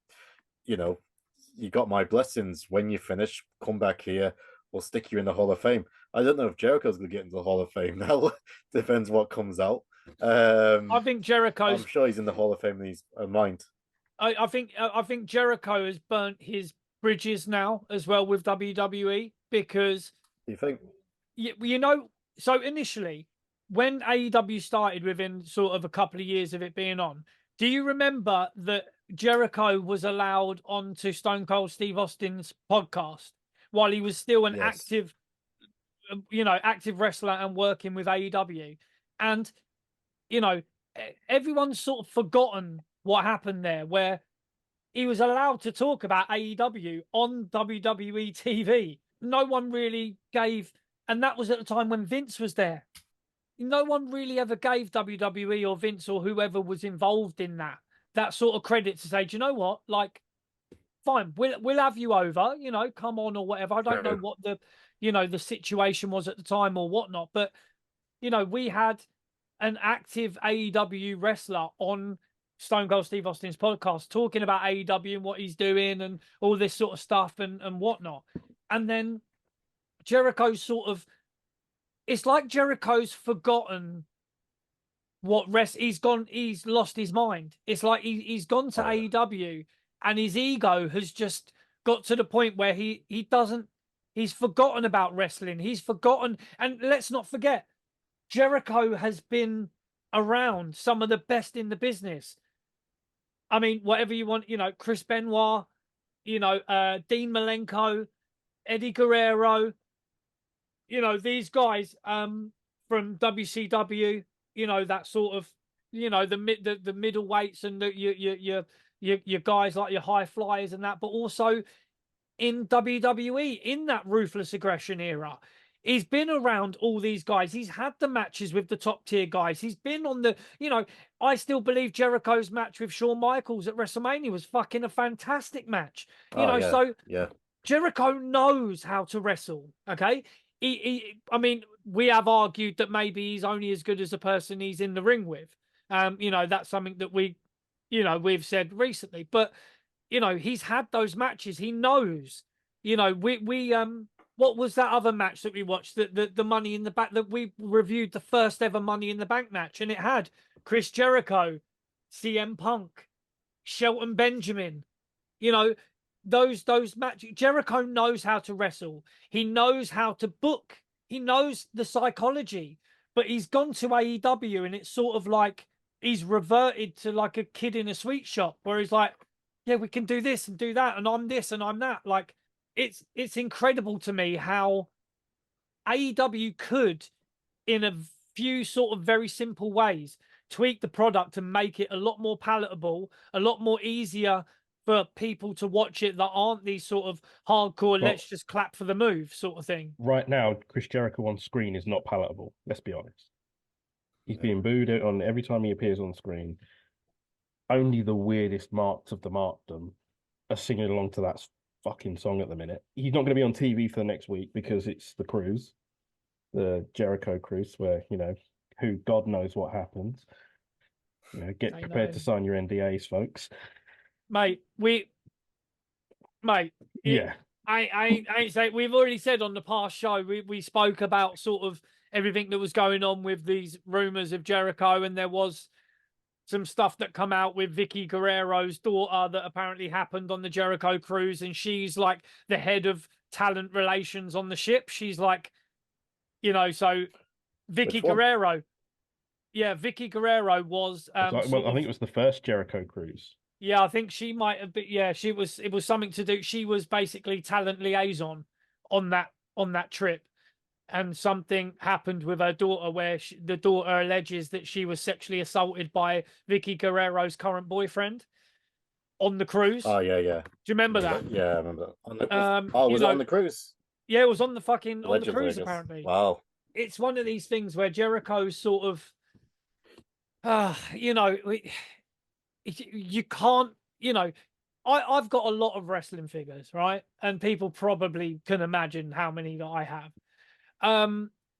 you got my blessings. When you finish, come back here. We'll stick you in the Hall of Fame. I don't know if Jericho's gonna get into the Hall of Fame now. Depends what comes out. I think Jericho's. I'm sure he's in the Hall of Fame in his mind. I think Jericho has burnt his bridges now as well with WWE because you think, so initially when AEW started, within sort of a couple of years of it being on, do you remember that Jericho was allowed onto Stone Cold Steve Austin's podcast while he was still an active wrestler and working with AEW? And everyone's sort of forgotten what happened there, where he was allowed to talk about AEW on WWE TV. No one really gave, and that was at the time when Vince was there. No one really ever gave WWE or Vince or whoever was involved in that sort of credit to say, do you know what? Like, fine, we'll have you over, come on or whatever. I don't know what the situation was at the time or whatnot, but we had an active AEW wrestler on Stone Cold Steve Austin's podcast talking about AEW and what he's doing and all this sort of stuff and whatnot. And then Jericho's it's like Jericho's forgotten what he's lost his mind. It's like he's gone to AEW and his ego has just got to the point where he's forgotten about wrestling. He's forgotten, and let's not forget, Jericho has been around some of the best in the business. I mean, whatever you want, Chris Benoit, Dean Malenko, Eddie Guerrero, these guys from WCW, that sort of, the middleweights and your guys like your high flyers and that, but also in WWE in that ruthless aggression era. He's been around all these guys. He's had the matches with the top tier guys. He's been on the, I still believe Jericho's match with Shawn Michaels at WrestleMania was fucking a fantastic match. So Jericho knows how to wrestle. Okay. I mean, we have argued that maybe he's only as good as the person he's in the ring with. That's something that we've said recently, but he's had those matches. He knows, what was that other match that we watched? The Money in the Bank, that we reviewed, the first ever Money in the Bank match, and it had Chris Jericho, CM Punk, Shelton Benjamin. Those matches. Jericho knows how to wrestle. He knows how to book. He knows the psychology. But he's gone to AEW, and it's sort of like he's reverted to like a kid in a sweet shop, where he's like, yeah, we can do this and do that, and I'm this and I'm that. Like, it's incredible to me how AEW could, in a few sort of very simple ways, tweak the product and make it a lot more palatable, a lot more easier for people to watch it that aren't these sort of hardcore, let's just clap for the move sort of thing. Right now, Chris Jericho on screen is not palatable. Let's be honest. He's being booed on every time he appears on screen. Only the weirdest marks of the markdom are singing along to that fucking song at the minute. He's not going to be on TV for the next week because it's the cruise, the Jericho cruise, where, who God knows what happens. Get prepared to sign your NDAs, folks. Mate, yeah. I say, we've already said on the past show, we spoke about sort of everything that was going on with these rumors of Jericho, and there was some stuff that come out with Vicky Guerrero's daughter that apparently happened on the Jericho cruise, and she's like the head of talent relations on the ship. She's like, so Vicky Guerrero. Yeah, Vicky Guerrero was I think it was the first Jericho cruise. Yeah, I think she might have been. Yeah, it was something to do. She was basically talent liaison on that trip, and something happened with her daughter where the daughter alleges that she was sexually assaulted by Vicky Guerrero's current boyfriend on the cruise. Oh yeah. Do you remember that? Yeah, I remember that. Was it on the cruise? Yeah, it was on the cruise apparently. Wow. It's one of these things where Jericho's sort of, you can't, I've got a lot of wrestling figures, right? And people probably can imagine how many that I have.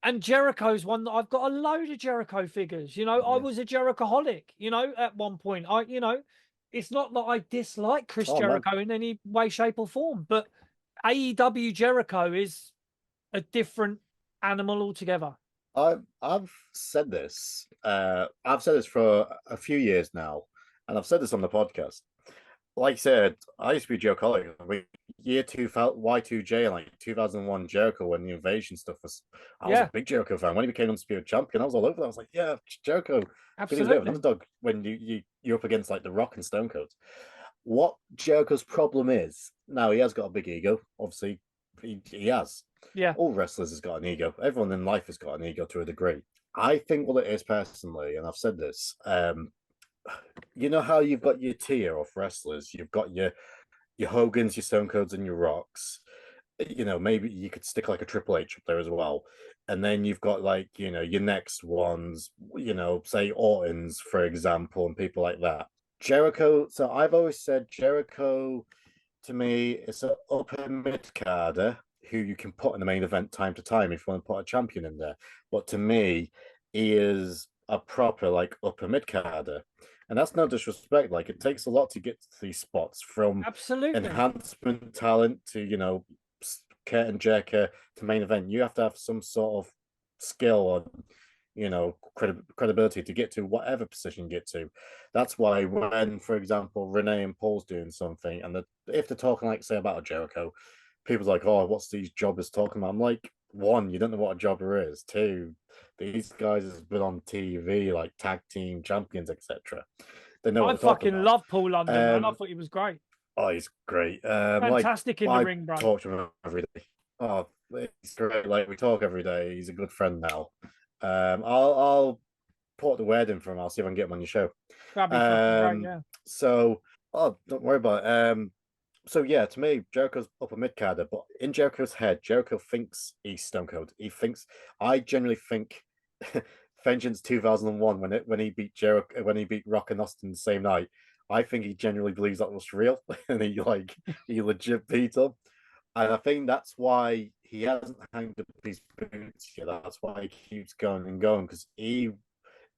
And Jericho's one that I've got a load of Jericho figures. I was a Jerichoholic, at one point. It's not that I dislike Chris Jericho in any way, shape, or form, but AEW Jericho is a different animal altogether. I've said this. I've said this for a few years now, and I've said this on the podcast. Like I said, I used to be Joe Collier. Year 2 Y2J and like 2001 Jericho, when the invasion stuff was. I was a big Jericho fan. When he became Undisputed Champion, I was all over that. I was like, yeah, Jericho. Absolutely. He's a bit of an underdog when you're up against like The Rock and Stone Cold. What Jericho's problem is, now he has got a big ego. Obviously, he has. Yeah. All wrestlers has got an ego. Everyone in life has got an ego to a degree. I think what it is personally, and I've said this, you know how you've got your tier of wrestlers, you've got your Hogans, your Stone Colds, and your Rocks. Maybe you could stick like a Triple H up there as well. And then you've got like, your next ones, say Orton's, for example, and people like that. Jericho, so I've always said Jericho, to me, is an upper mid-carder who you can put in the main event time to time if you want to put a champion in there. But to me, he is a proper like upper mid-carder. And that's no disrespect. Like, it takes a lot to get to these spots, from absolutely enhancement talent to, curtain jerker to main event. You have to have some sort of skill, or credibility to get to whatever position you get to. That's why when, for example, Renee and Paul's doing something, and if they're talking, like, say, about a Jericho, people's like, oh, what's these jobbers talking about? I'm like, one, you don't know what a jobber is. Two, these guys have been on TV, like tag team champions, etc. They know what I they're talking fucking about. love Paul London, man. I Um, thought he was great. Oh, he's great. Fantastic in the I ring, bro. talk to him every day. Oh, he's great. Like, we talk every day. He's a good friend now. I'll put the word in for him. I'll see if I can get him on your show. That'd be fucking great, yeah. So, don't worry about it. So yeah, to me, Jericho's upper mid carder, but in Jericho's head, Jericho thinks he's Stone Cold. I generally think Vengeance 2001 when he beat Rock and Austin the same night. I think he genuinely believes that was real, and he legit beat him. And I think that's why he hasn't hanged up his boots yet. That's why he keeps going and going, because in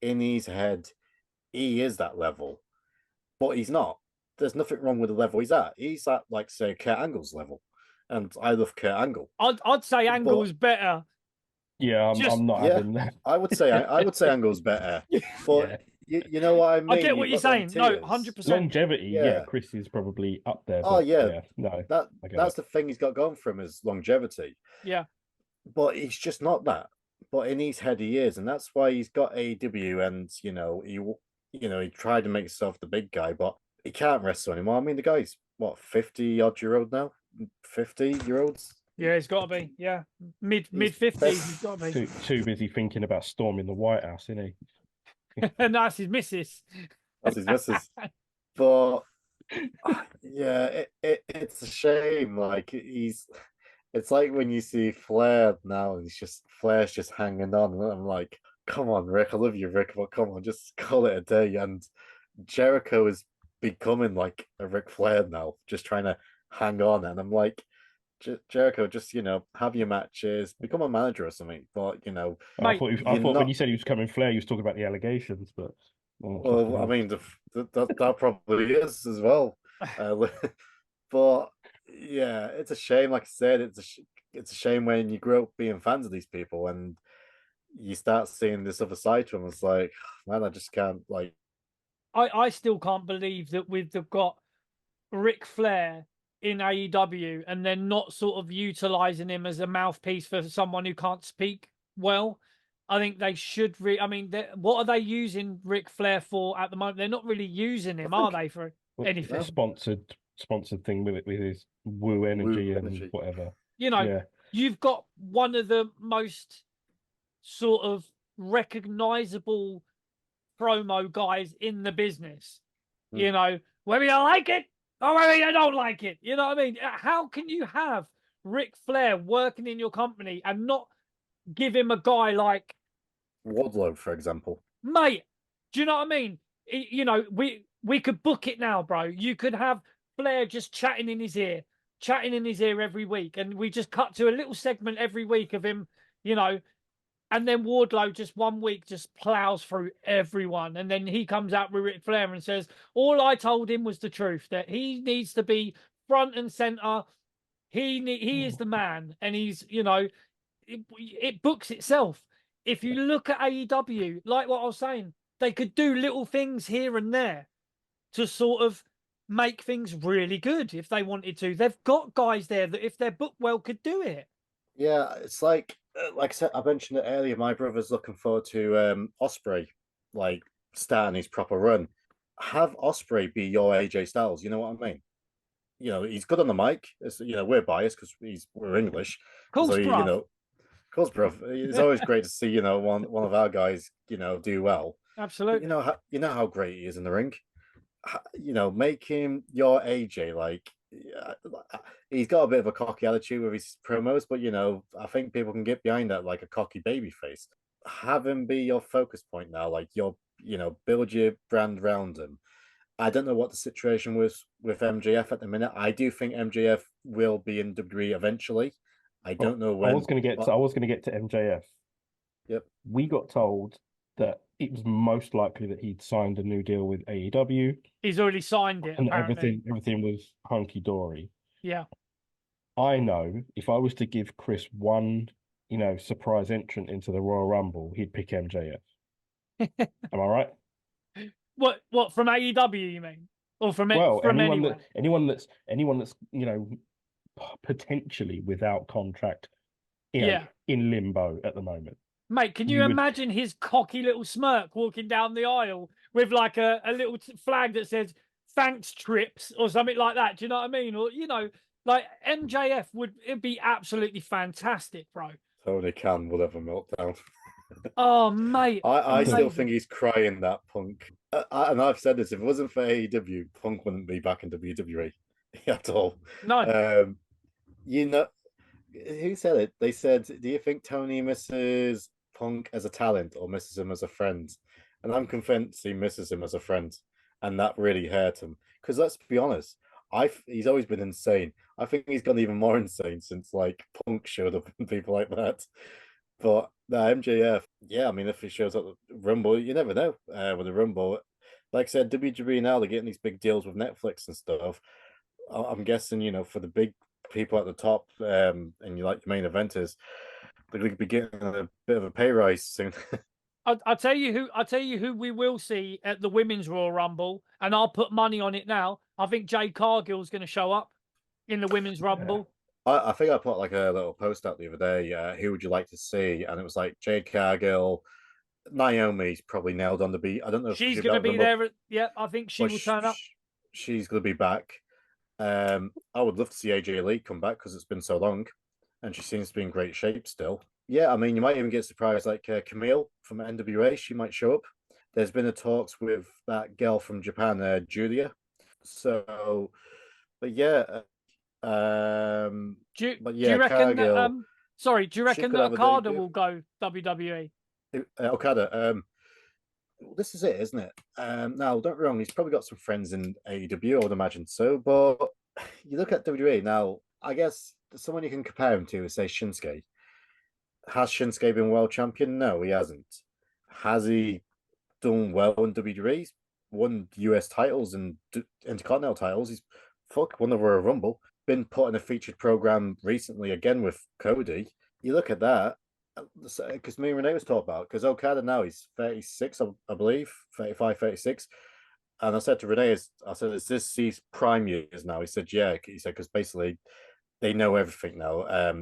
his head, he is that level, but he's not. There's nothing wrong with the level he's at. He's at, like, say, Kurt Angle's level, and I love Kurt Angle. I'd say Angle's better. Yeah, I'm not having that. I would say Angle's better, but you know what I mean. I get what you're saying. No, 100%. Longevity, yeah, Chris is probably up there. Oh but yeah, no, that's the thing he's got going for him, is longevity. Yeah, but he's just not that. But in his head, he is, and that's why he's got AEW, and he tried to make himself the big guy, but he can't wrestle anymore. I mean, the guy's what, 50-odd-year-old now, 50-year-olds. Yeah, he's got to be. Yeah, mid 50s. He's got to be. Too busy thinking about storming the White House, isn't he? And that's his missus. That's his missus. But yeah, it's a shame. Like, it's like when you see Flair now, and Flair's just hanging on. And I'm like, come on, Rick, I love you, Rick, but come on, just call it a day. And Jericho is becoming like a Ric Flair now, just trying to hang on. And I'm like, Jericho, just have your matches, become a manager or something. But Mate, I thought when you said he was coming Flair, he was talking about the allegations. But well, I mean, that probably is as well. But yeah, it's a shame. Like I said, it's a shame when you grow up being fans of these people and you start seeing this other side to them. It's like, man, I just can't, like. I still can't believe that they've got Ric Flair in AEW and they're not sort of utilizing him as a mouthpiece for someone who can't speak well. I think they should. I mean, what are they using Ric Flair for at the moment? They're not really using him, are they, for anything? Sponsored thing with his Woo Energy and whatever. You've got one of the most sort of recognizable promo guys in the business. Whether you like it or whether you don't like it. You know what I mean? How can you have Ric Flair working in your company and not give him a guy like Wardlow, for example? Mate, do you know what I mean? We could book it now, bro. You could have Flair just chatting in his ear every week, and we just cut to a little segment every week of him, and then Wardlow just one week just plows through everyone, and then he comes out with Ric Flair and says, all I told him was the truth, that he needs to be front and center. He is the man, and he's, it books itself. If you look at AEW, like what I was saying, they could do little things here and there to sort of make things really good if they wanted to. They've got guys there that, if they're booked well, could do it. Yeah, it's like I said, I mentioned it earlier. My brother's looking forward to Ospreay, like, starting his proper run. Have Ospreay be your AJ Styles. You know what I mean? He's good on the mic. We're biased because we're English. Cool, so of course, bro. It's always great to see one of our guys do well. Absolutely. You know how great he is in the ring. Make him your AJ. Like, he's got a bit of a cocky attitude with his promos, but I think people can get behind that, like a cocky baby face. Have him be your focus point now. Like, build your brand around him. I don't know what the situation was with MJF at the minute. I do think MJF will be in WWE eventually. I don't know when. I was going to get to MJF. Yep. We got told that it was most likely that he'd signed a new deal with AEW. He's already signed it, and apparently. everything was hunky dory. Yeah. I know if I was to give Chris one surprise entrant into the Royal Rumble, he'd pick MJF. Am I right? What from AEW you mean, or from Well, from anywhere? anyone that's potentially without contract, Yeah. in limbo at the moment. Mate, can you imagine his cocky little smirk walking down the aisle with like a little flag that says "Thanks, Trips" or something like that? Do you know what I mean? Or like MJF it'd be absolutely fantastic, bro. Tony Khan will have a meltdown. Oh, mate, I still amazing. think he's crying that Punk. And I've said this: if it wasn't for AEW, Punk wouldn't be back in WWE at all. No. You know, who said it? They said, "Do you think Tony misses Punk as a talent or misses him as a friend?" And I'm convinced he misses him as a friend, and that really hurt him. Because let's be honest, he's always been insane. I think he's gone even more insane since like Punk showed up and people like that. But the MJF, yeah, I mean, if he shows up at the Rumble, you never know with the Rumble. Like I said, WWE now, they're getting these big deals with Netflix and stuff. I'm guessing, for the big people at the top, and you like your main eventers, they're going to be getting a bit of a pay rise soon. I'll tell you who we will see at the Women's Royal Rumble, and I'll put money on it now. I think Jade Cargill's going to show up in the Women's Rumble. I think I put like a little post out the other day. Who would you like to see? And it was like Jade Cargill. Naomi's probably nailed on the beat. I don't know if she's going to be there. Yeah, I think she will turn up. She's going to be back. I would love to see AJ Lee come back because it's been so long, and she seems to be in great shape still. Yeah, I mean, you might even get surprised like Camille from NWA. She might show up. There's been a talks with that girl from Japan, Julia. So, but yeah. Do you reckon Cargill, that, sorry, do you reckon that Okada will go WWE? Okada, this is it, isn't it? Now, don't get me wrong, he's probably got some friends in AEW, I would imagine so, but you look at WWE now, I guess someone you can compare him to is, say, Shinsuke. Has Shinsuke been world champion? No, he hasn't. Has he done well in WWE? He's won US titles and Intercontinental titles. He's won the Royal Rumble. Been put in a featured program recently again with Cody. You look at that, because me and Renee was talking about, because Okada now he's 36, I believe, 35, 36. And I said to Renee, is this his prime years now? He said, yeah. He said, because basically they know everything now.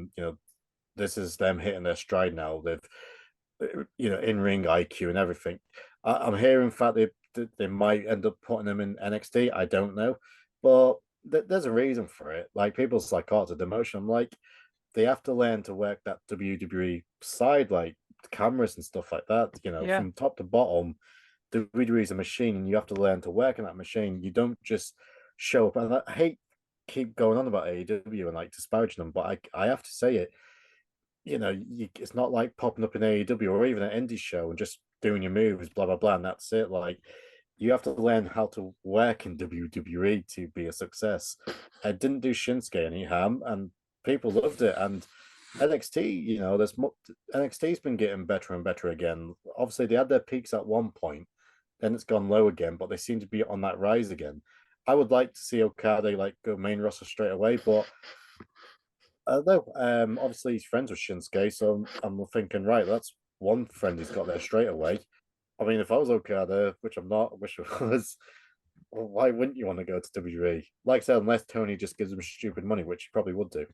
This is them hitting their stride now. They've, in-ring IQ and everything. I'm hearing, in fact, they might end up putting them in NXT. I don't know. But there's a reason for it. Like, people's like, oh, it's a demotion. I'm like, they have to learn to work that WWE side, like cameras and stuff like that. From top to bottom, WWE is a machine, and you have to learn to work in that machine. You don't just show up. And I hate keep going on about AEW and like disparaging them, but I have to say it. It's not like popping up in AEW or even an indie show and just doing your moves, blah blah blah, and that's it. Like, you have to learn how to work in WWE to be a success. I didn't do Shinsuke any harm, and people loved it. And NXT, NXT's been getting better and better again. Obviously, they had their peaks at one point, then it's gone low again, but they seem to be on that rise again. I would like to see Okada like go main roster straight away, but I don't know. Obviously, he's friends with Shinsuke, so I'm thinking, right, that's one friend he's got there straight away. I mean, if I was Okada, which I'm not, wish I was, well, why wouldn't you want to go to WWE? Like I said, unless Tony just gives him stupid money, which he probably would do.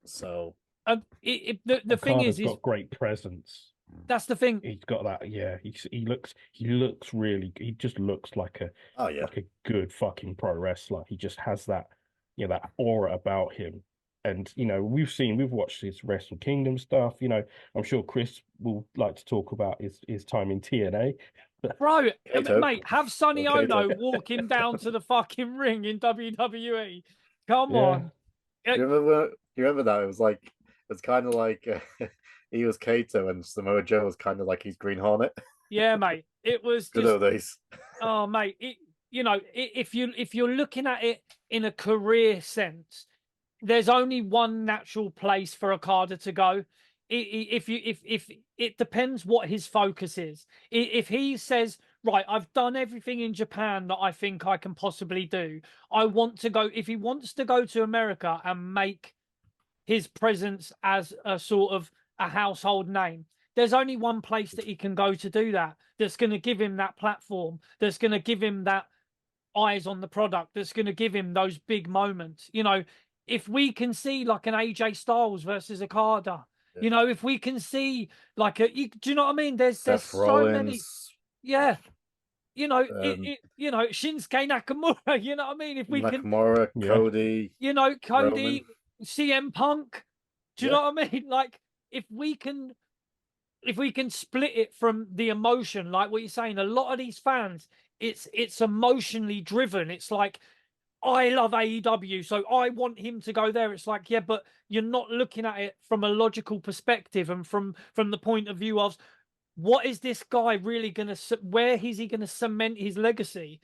So the thing is, he's got great presence. That's the thing. He's got that. Yeah, he looks really. He just looks like like a good fucking pro wrestler. He just has that, that aura about him. And we've watched his Wrestle Kingdom stuff. I'm sure Chris will like to talk about his time in TNA. Bro, mate, have Sonny Ono walk him down to the fucking ring in WWE. Come on. You remember that? It's kind of like he was Kato and Samoa Joe was kind of like his Green Hornet. Yeah, mate. It was good old days. Oh, mate. If you're looking at it in a career sense, there's only one natural place for Okada to go. If it depends what his focus is. If he says, right, I've done everything in Japan that I think I can possibly do, I want to go. If he wants to go to America and make his presence as a sort of a household name. There's only one place that he can go to do that. That's going to give him that platform. That's going to give him that eyes on the product. That's going to give him those big moments. You know, if we can see like an AJ Styles versus Okada, you know, if we can see like do you know what I mean? There's Seth so many. Rollins, Yeah. You know, you know, Shinsuke Nakamura, you know what I mean? If we Nakamura, Yeah. Cody, you know, Cody, Roman. CM Punk, do you know what I mean? Like, if we can split it from the emotion, like what you're saying, a lot of these fans, it's emotionally driven. It's like, I love AEW, so I want him to go there. It's like, yeah, but you're not looking at it from a logical perspective and from the point of view of what is this guy really going to, where is he going to cement his legacy?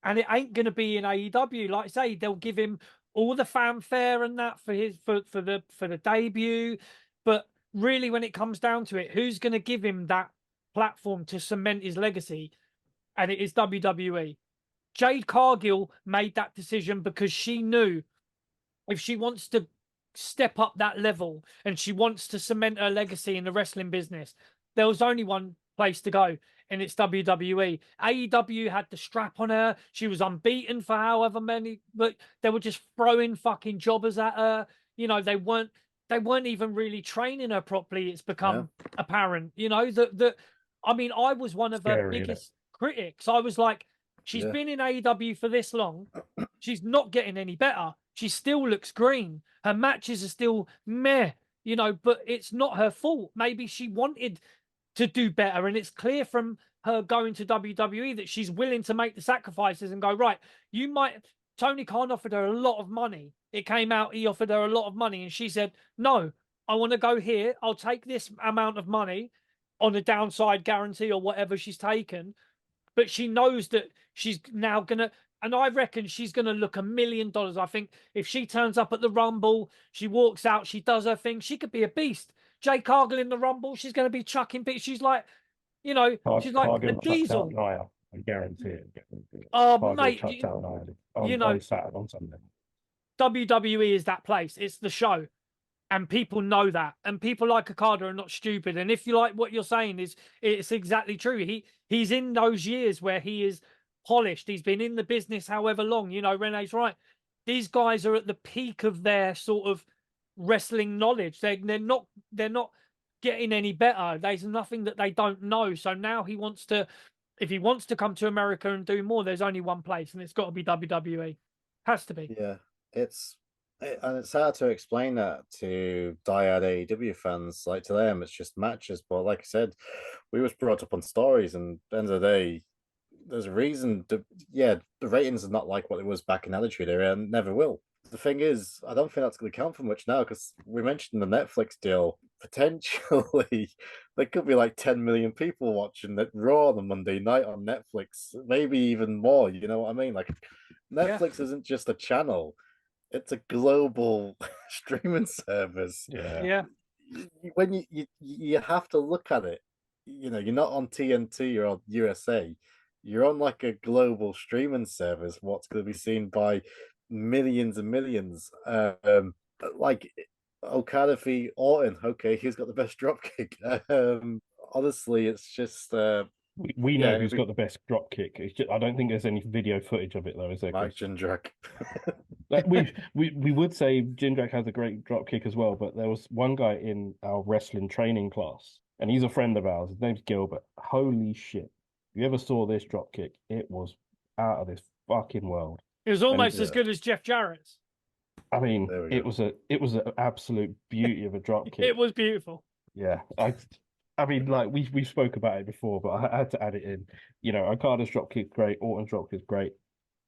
And it ain't going to be in AEW. Like I say, they'll give him all the fanfare and that for the debut, but really, when it comes down to it, who's going to give him that platform to cement his legacy? And it is WWE. Jade Cargill made that decision because she knew if she wants to step up that level and she wants to cement her legacy in the wrestling business, there was only one place to go, and it's WWE. AEW had the strap on her. She was unbeaten for however many, but they were just throwing fucking jobbers at her. You know, they weren't even really training her properly. It's become apparent, you know, that I mean, I was one of her biggest critics. I was like, she's been in AEW for this long. She's not getting any better. She still looks green. Her matches are still meh, you know, but it's not her fault. Maybe she wanted to do better. And it's clear from her going to WWE that she's willing to make the sacrifices and go, right, Tony Khan offered her a lot of money. It came out, he offered her a lot of money. And she said, no, I want to go here. I'll take this amount of money on a downside guarantee or whatever she's taken. But she knows that she's now going to, and I reckon she's going to look $1 million. I think if she turns up at the Rumble, she walks out, she does her thing, she could be a beast. Jay Cargill in the Rumble, she's going to be chucking bits. She's like, you know, she's like a diesel. I guarantee it. Oh, mate, on Saturday, on Sunday. WWE is that place. It's the show. And people know that. And people like Okada are not stupid. And if you like what you're saying, it's exactly true. He's in those years where he is polished. He's been in the business however long. You know, Renee's right. These guys are at the peak of their sort of wrestling knowledge. They're not getting any better. There's nothing that they don't know. So now if he wants to come to America and do more, there's only one place, and it's got to be WWE. Has to be. Yeah, and it's hard to explain that to diehard AEW fans. Like, to them, it's just matches. But like I said, we was brought up on stories, and at the end of the day, there's a reason. The ratings are not like what it was back in Attitude Era, and never will. The thing is, I don't think that's going to count for much now, because we mentioned the Netflix deal. Potentially, there could be like 10 million people watching that Raw on a Monday night on Netflix, maybe even more. You know what I mean? Like, Netflix isn't just a channel; it's a global streaming service. Yeah. When you have to look at it, you know, you're not on TNT or on USA. You're on like a global streaming service. What's going to be seen by millions and millions. Like Okada v Orton. Okay, he's got the best dropkick. Honestly, it's just we know who's got the best drop kick. I don't think there's any video footage of it though, is there? Mike Jindrak. Like we would say Jindrak has a great drop kick as well, but there was one guy in our wrestling training class, and he's a friend of ours. His name's Gilbert. Holy shit! If you ever saw this drop kick, it was out of this fucking world. It was almost as good as Jeff Jarrett's. I mean, it was an absolute beauty of a drop kick. It was beautiful. Yeah, I mean, like we spoke about it before, but I had to add it in. You know, Okada's drop kick great, Orton's drop kick great.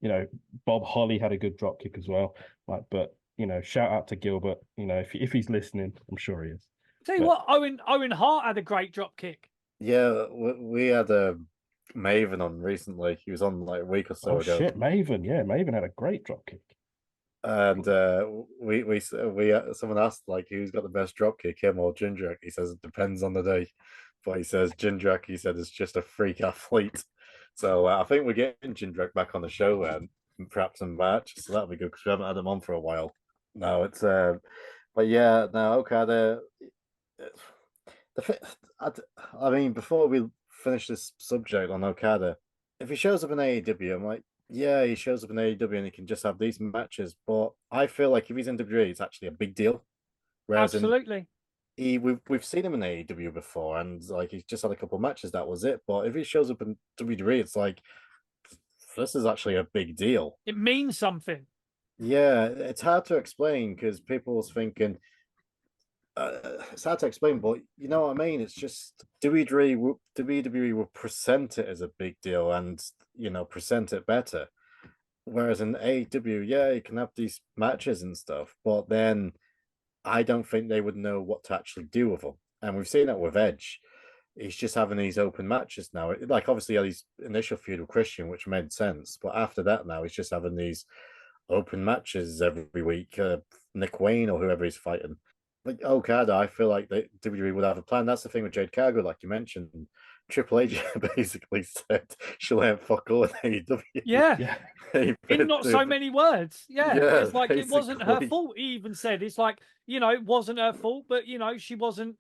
You know, Bob Holly had a good drop kick as well. Like, but you know, shout out to Gilbert. You know, if he's listening, I'm sure he is. Tell you what, Owen Hart had a great drop kick. Yeah, we had Maven on recently. He was on like a week or so ago. Shit, Maven, yeah, Maven had a great drop kick. And we someone asked like who's got the best drop kick, him or Jindrak. He says it depends on the day, but he says Jindrak. He said is just a freak athlete. So I think we're getting Jindrak back on the show and perhaps in March. So that'll be good because we haven't had him on for a while. No, it's but yeah, no, Okada. I mean, before we finish this subject on Okada, if he shows up in AEW, I'm like, yeah, he shows up in AEW and he can just have these matches. But I feel like if he's in WWE, it's actually a big deal. Whereas in Absolutely. we've seen him in AEW before, and like he's just had a couple of matches, that was it. But if he shows up in WWE, it's like this is actually a big deal. It means something. Yeah, it's hard to explain because people's thinking it's hard to explain, but you know what I mean. It's just WWE will present it as a big deal, and present it better. Whereas in AEW, yeah, you can have these matches and stuff, but then I don't think they would know what to actually do with them. And we've seen that with Edge. He's just having these open matches now. Like obviously, he had his initial feud with Christian, which made sense, but after that, now he's just having these open matches every week. Nick Wayne or whoever he's fighting. Like Okada, I feel like the WWE would have a plan. That's the thing with Jade Cargill, like you mentioned. Triple H basically said she'll have fuck all in AEW. Yeah. Yeah. In not so many words. Yeah. It's like basically. it wasn't her fault. He even said it's like, it wasn't her fault, but she wasn't,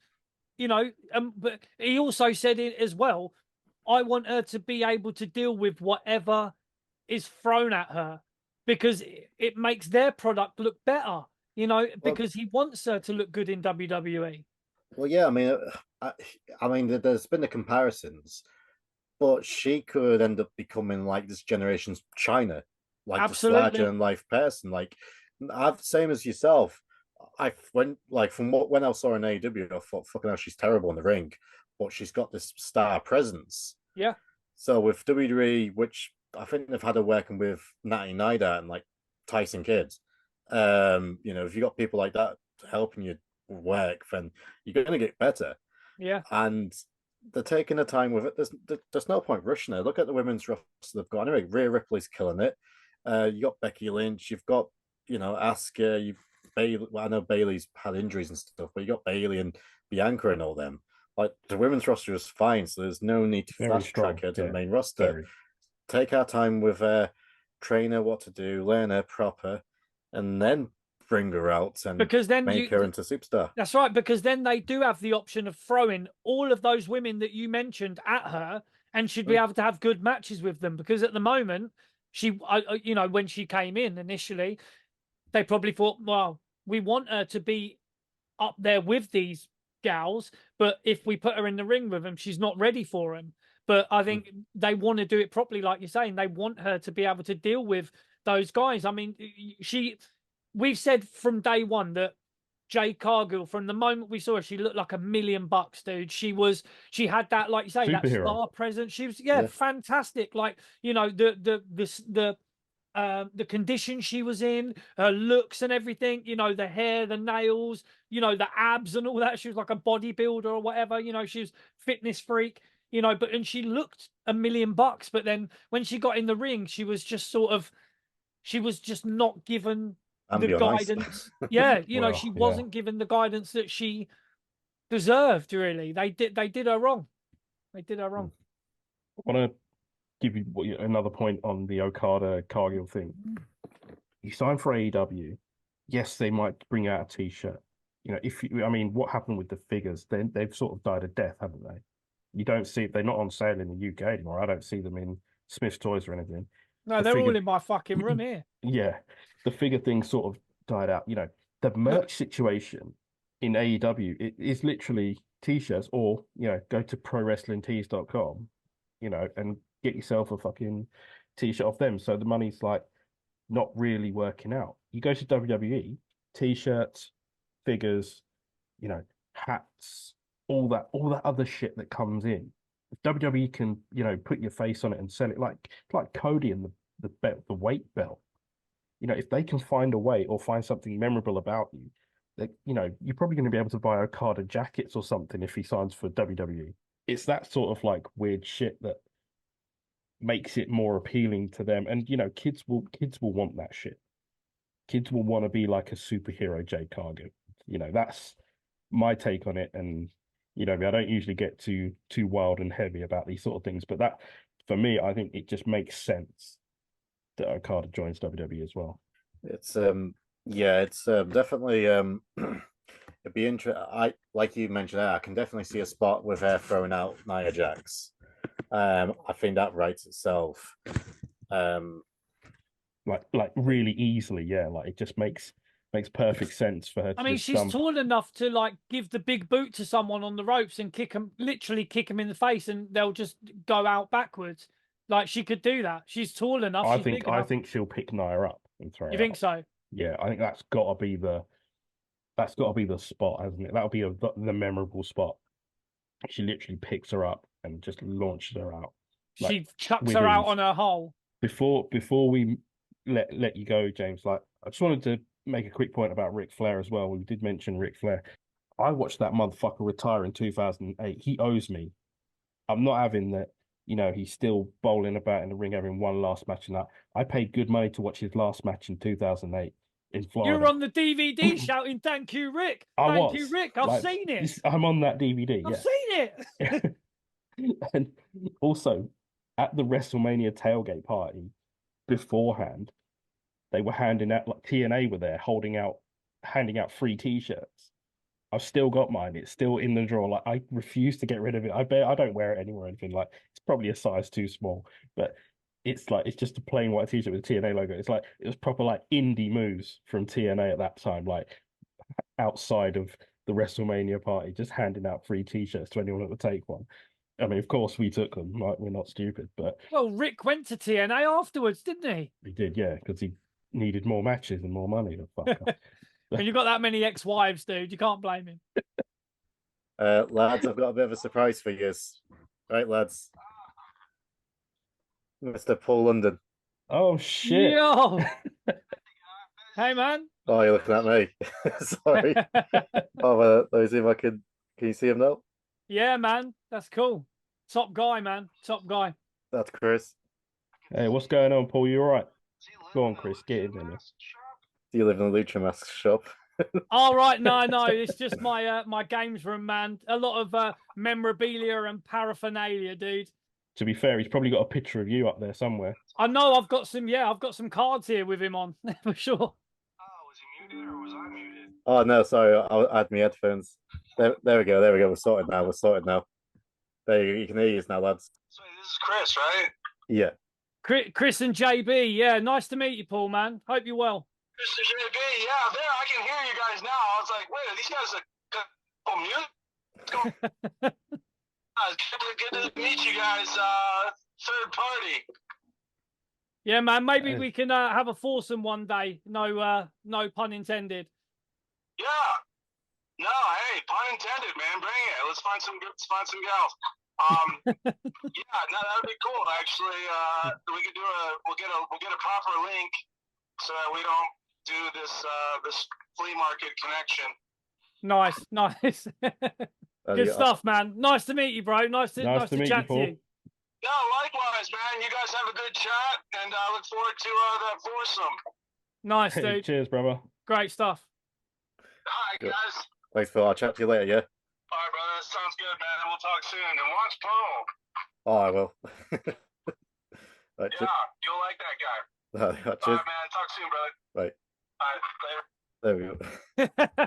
but he also said it as well. I want her to be able to deal with whatever is thrown at her because it makes their product look better, because he wants her to look good in WWE. Well, yeah, I mean, I mean, there's been the comparisons, but she could end up becoming like this generation's China, like this Absolutely. larger than life person. Like, I've same as yourself. I went like from when I saw her in AEW, I thought, fucking hell, she's terrible in the ring, but she's got this star presence. Yeah. So with WWE, which I think they've had her working with Natty Naida and like Tyson Kidd, if you got people like that helping you work, then you're going to get better. Yeah. And they're taking the time with it. There's no point rushing it. Look at the women's roster they've got. Anyway, Rhea Ripley's killing it. You got Becky Lynch. You've got Asuka. You've Bayley. Well, I know Bayley's had injuries and stuff, but you got Bayley and Bianca and all them. Like the women's roster is fine, so there's no need to fast track her to the main roster. Take our time with train her what to do, learn her proper, and then bring her out and because then make her into superstar. That's right, because then they do have the option of throwing all of those women that you mentioned at her, and she'd be able to have good matches with them. Because at the moment, when she came in initially, they probably thought, well, we want her to be up there with these gals, but if we put her in the ring with them, she's not ready for them. But I think they want to do it properly, like you're saying. They want her to be able to deal with those guys. I mean, we've said from day one that Jade Cargill, from the moment we saw her, she looked like $1 million, dude. She had that, like you say, Superhero. that star presence. She was, fantastic. Like, the condition she was in, her looks and everything, the hair, the nails, the abs and all that. She was like a bodybuilder or whatever, she was fitness freak, and she looked $1 million. But then when she got in the ring, she was just not given the guidance. Nice. She wasn't given the guidance that she deserved, really. They did her wrong. They did her wrong. I want to give you another point on the Okada Cargill thing. He signed for AEW. Yes, they might bring out a T-shirt. What happened with the figures? They've sort of died a death, haven't they? You don't see they're not on sale in the UK anymore. I don't see them in Smith's Toys or anything. No, they're all in my fucking room here. Yeah, the figure thing sort of died out. The merch situation in AEW it is literally T-shirts, or go to prowrestlingtees.com, and get yourself a fucking T-shirt off them. So the money's like not really working out. You go to WWE, T-shirts, figures, hats, all that other shit that comes in. If WWE can, put your face on it and sell it like Cody and the belt, the weight belt. If they can find a way or find something memorable about you, that you're probably going to be able to buy Okada jackets or something if he signs for WWE. It's that sort of like weird shit that makes it more appealing to them. And kids will want that shit. Kids will want to be like a superhero Jade Cargill. That's my take on it. And I don't usually get too wild and heavy about these sort of things, but that for me, I think it just makes sense that Okada joins WWE as well. It's definitely It'd be interesting. I like you mentioned there. I can definitely see a spot with her throwing out Nia Jax. I think that writes itself. Like really easily, yeah. Like it just makes perfect sense for her to I mean, just she's stump. tall enough to like give the big boot to someone on the ropes and literally kick them in the face, and they'll just go out backwards. Like she could do that. She's tall enough. I She's think big enough. she'll pick Nia up and throw You her think out. so? Yeah, I think that's got to be the spot, hasn't it? That'll be the memorable spot. She literally picks her up and just launches her out. Like, She chucks with her out ease. on her hole. Before we let you go, James, like I just wanted to make a quick point about Ric Flair as well. We did mention Ric Flair. I watched that motherfucker retire in 2008. He owes me. I'm not having that. He's still bowling about in the ring, having one last match and that. I paid good money to watch his last match in 2008 in You were Florida. on the DVD shouting, "Thank you, Rick! I Thank was you, Rick! I've like, seen it. I'm on that DVD. I've Yeah. seen it." And also at the WrestleMania tailgate party beforehand, they were handing out, like TNA were there handing out free t-shirts. I've still got mine. It's still in the drawer. Like I refuse to get rid of it. I don't wear it anymore or anything. Like it's probably a size too small, but it's just a plain white t-shirt with a TNA logo. It's like it was proper like indie moves from TNA at that time, like outside of the WrestleMania party, just handing out free t-shirts to anyone that would take one. I mean, of course we took them. Like we're not stupid, but Well, Rick went to TNA afterwards, didn't he? he did, yeah, because he needed more matches and more money. The fucker. And you've got that many ex-wives, dude. You can't blame him. Lads, I've got a bit of a surprise for you. Right, lads. Mr. Paul London. Oh shit! Yo, hey man. Oh, you're looking at me. Sorry. Let me see if I can. Can you see him now? Yeah, man. That's cool. Top guy, man. Top guy. That's Chris. Hey, what's going on, Paul? You all right? Go on, Chris. Get in there. Do you live in the Lucha Mask shop? All right, no, it's just my my games room, man. A lot of memorabilia and paraphernalia, dude. To be fair, he's probably got a picture of you up there somewhere. I know I've got some cards here with him on for sure. Oh, was he muted or was I muted? Oh no, sorry, I had my headphones. There we go. We're sorted now. There you can hear us now, lads. So this is Chris, right? Yeah. Chris and JB, yeah, nice to meet you, Paul, man. Hope you're well. Chris and JB, yeah, there, I can hear you guys now. I was like, wait, are these guys mute? Good to meet you guys, third party. Yeah, man, maybe we can have a foursome one day. No pun intended. Yeah. No, hey, pun intended, man. Bring it. Let's find some gals. Yeah, no, that would be cool. Actually, we could we'll get a proper link so that we don't do this flea market connection. Nice. Good stuff, man. Nice to meet you, bro. Nice to meet chat you, to you. Yeah, likewise, man. You guys have a good chat, and I look forward to that foursome. Nice, Hey, dude. cheers, brother. Great stuff. All right, Good. guys. Thanks, Phil. I'll chat to you later, yeah? All right, brother. That sounds good, man. We'll talk soon. And watch Paul. Oh, I will. Right, Yeah, you'll like that guy. All right, All right, man. Talk soon, brother. Right. All right, later. There we go.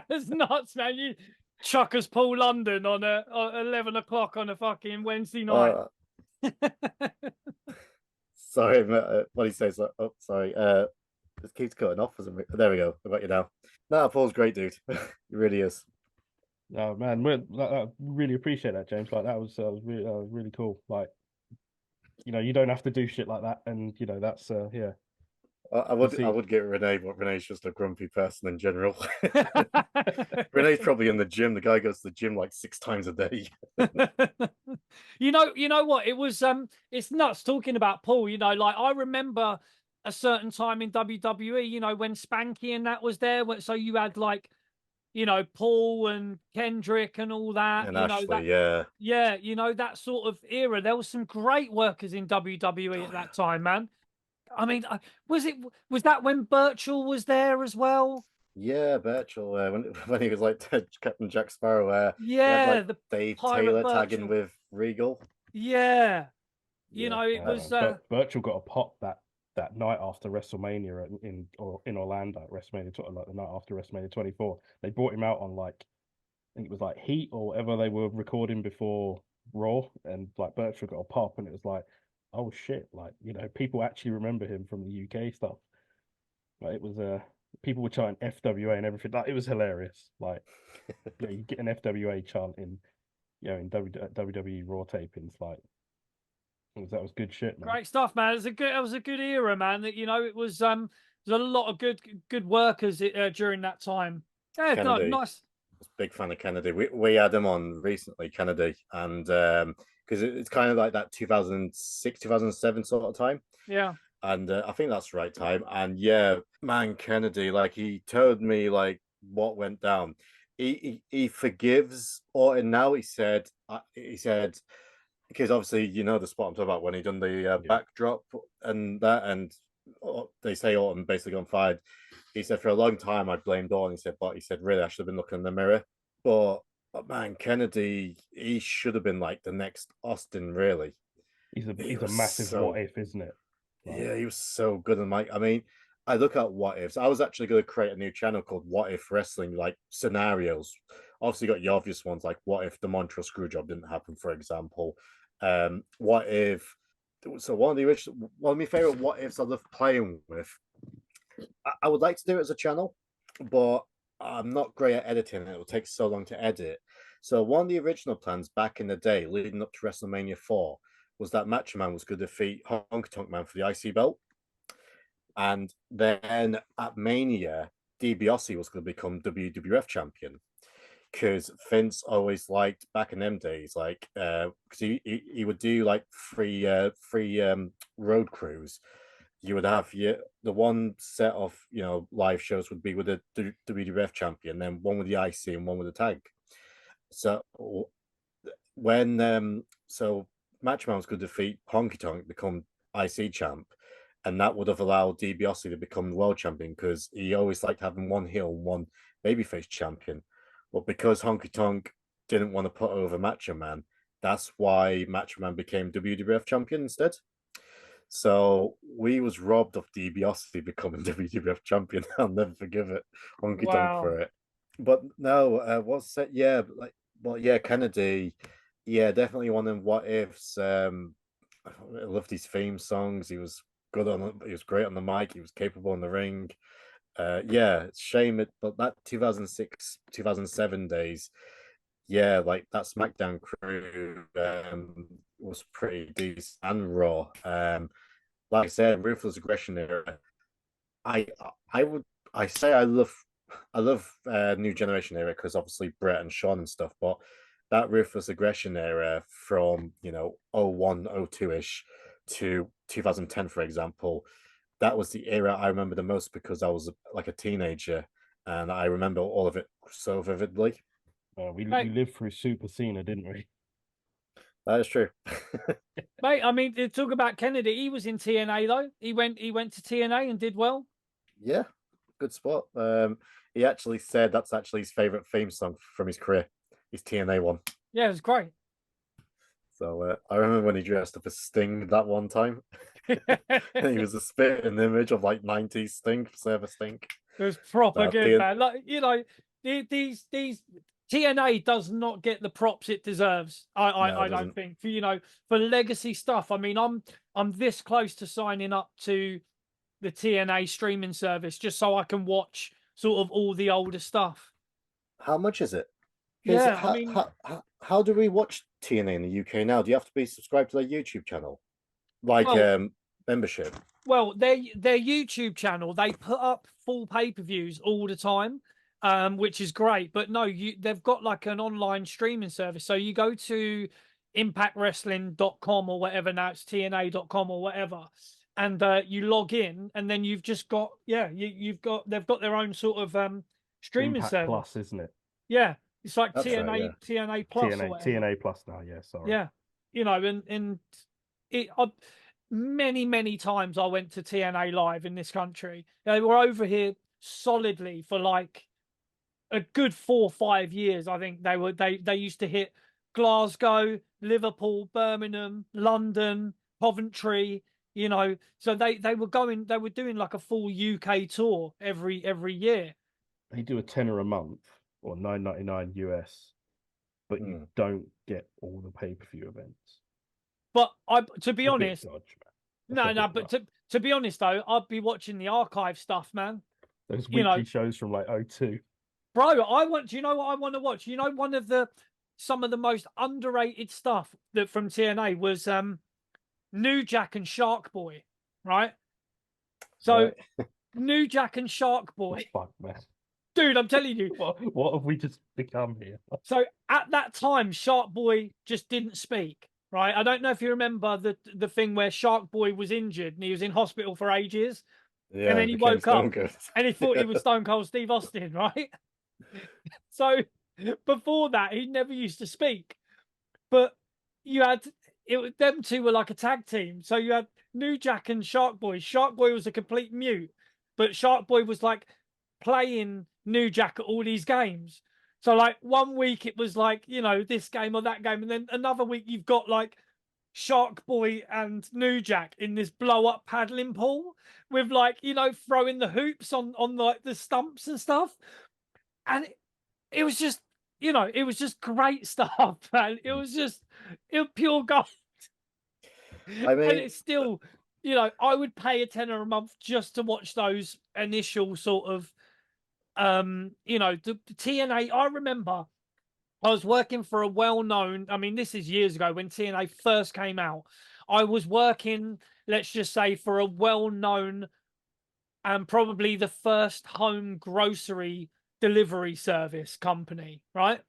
It's nuts, man. You chuck us Paul London on 11 o'clock on a fucking Wednesday night. Sorry, what do you say? Oh, sorry. This keeps cutting off. There we go. I got you now. No, Paul's great, dude. He really is. Oh man, I really appreciate that, James. Like that was really cool. Like, you don't have to do shit like that, and that's yeah. I would get Rene, but Rene's just a grumpy person in general. Rene's probably in the gym. The guy goes to the gym like 6 times a day. You know what? It was it's nuts talking about Paul. Like I remember a certain time in WWE, when Spanky and that was there. So you had like, Paul and Kendrick and all that. And Ashley, yeah. Yeah, that sort of era. There was some great workers in WWE at that time, man. I mean, was that when Birchall was there as well? Yeah, Birchall, when he was like Captain Jack Sparrow. Yeah, had, like, the Dave Pirate Taylor Birchall. tagging with Regal. Yeah, Yeah. it was. Birchall got a pop that night after WrestleMania in Orlando, like the night after WrestleMania 24. They brought him out on like think it was like Heat or whatever they were recording before Raw, and like Bertram got a pop, and it was like, oh shit, like people actually remember him from the UK stuff. Like it was people were chanting FWA and everything. Like it was hilarious. Like you get an FWA chant in in WWE Raw tapings. Like that was good shit, man. Great stuff, man. It was a good era, man. That it was there's a lot of good workers during that time. Yeah, Kennedy. nice. Big fan of Kennedy. We had him on recently, Kennedy, and because it's kind of like that 2006, 2007 sort of time. Yeah. And I think that's the right time. And yeah, man, Kennedy, like he told me like what went down. He forgives Orton now. He said because obviously the spot I'm talking about when he done the backdrop and that, and they say Orton basically got fired. He said for a long time I blamed Orton. He said really I should have been looking in the mirror. But man, Kennedy, he should have been like the next Austin. Really, he's a massive what if, isn't it? Like, yeah, he was so good on mic. I mean, I look at what ifs. I was actually going to create a new channel called What If Wrestling, like scenarios. Obviously, got the obvious ones like what if the Montreal Screwjob didn't happen, for example. What if? So one of my favorite what ifs I love playing with. I would like to do it as a channel, but I'm not great at editing. It will take so long to edit. So one of the original plans back in the day, leading up to WrestleMania 4, was that Macho Man was going to defeat Honky Tonk Man for the IC belt. And then at Mania, DiBiase was going to become WWF champion. Because Vince always liked, back in them days, like, because he would do like free road crews. You would have the one set of live shows would be with the WWF champion, then one with the IC and one with the tag. So when Macho Man was going to defeat Honky Tonk, become IC champ, and that would have allowed DiBiase to become world champion because he always liked having one heel and one babyface champion. But because Honky Tonk didn't want to put over Macho Man, that's why Macho Man became WWF champion instead. So we was robbed of DiBiase becoming WWF champion. I'll never forgive it, Honky Tonk for it. But no, what's it? Yeah, Kennedy. Yeah, definitely one of them what ifs. I loved his theme songs. He was good on it. He was great on the mic. He was capable in the ring. Yeah, it's shame but that 2006, 2007 days, yeah, like that SmackDown crew was pretty decent and Raw. Like I said, Ruthless Aggression era. I say I love New Generation era because obviously Brett and Sean and stuff, but that Ruthless Aggression era from 01, 02-ish to 2010, for example, that was the era I remember the most because I was like a teenager and I remember all of it so vividly. We lived through Super Cena, didn't we? That is true. Mate, I mean, talk about Kennedy. He was in TNA though. He went to TNA and did well. Yeah, good spot. He actually said that's actually his favorite theme song from his career. His TNA one. Yeah, it was great. So I remember when he dressed up as Sting that one time. And he was a spitting image of like 90s Sting, Server Sting. It was proper good, man. Like these TNA does not get the props it deserves. I don't think for legacy stuff. I mean, I'm this close to signing up to the TNA streaming service just so I can watch sort of all the older stuff. How much is it? Yeah, how do we watch TNA in the UK now? Do you have to be subscribed to their YouTube channel, like membership? Well, their YouTube channel, they put up full pay-per-views all the time, which is great. But no, they've got like an online streaming service. So you go to impactwrestling.com or whatever, now it's TNA.com or whatever, and you log in, and then you've just got they've got their own sort of streaming Impact service. Plus, isn't it? Yeah, it's like That's TNA right, yeah. TNA Plus or whatever. TNA Plus now. Yeah, sorry. Yeah, and it. Many times I went to TNA live in this country. They were over here solidly for like a good 4 or 5 years. I think they used to hit Glasgow, Liverpool, Birmingham, London, Coventry. So they were doing like a full UK tour every year. They do a tenner a month or $9.99 US, but you don't get all the pay-per-view events. But to be honest, dodge, no. But to be honest though, I'd be watching the archive stuff, man. Those weekly shows from like 02. Bro, do you know what I want to watch? You know, some of the most underrated stuff that from TNA was New Jack and Shark Boy, right? So New Jack and Shark Boy. Fuck, man. Dude, I'm telling you. What have we just become here? So at that time, Shark Boy just didn't speak, right? I don't know if you remember the thing where Shark Boy was injured and he was in hospital for ages. Yeah, and then he woke up and he thought he was Stone Cold Steve Austin, right? So before that, he never used to speak. But them two were like a tag team. So you had New Jack and Shark Boy. Shark Boy was a complete mute, but Shark Boy was like playing New Jack at all these games. So like 1 week it was like, this game or that game. And then another week you've got like Shark Boy and New Jack in this blow up paddling pool with like, throwing the hoops on like the stumps and stuff. And it was just, it was just great stuff, man. It was pure gold. I mean, and it's still, I would pay a tenner a month just to watch those initial sort of, the TNA. I remember I was working for a well-known, I mean, this is years ago when TNA first came out. I was working, let's just say, for a well-known and probably the first home grocery delivery service company, right?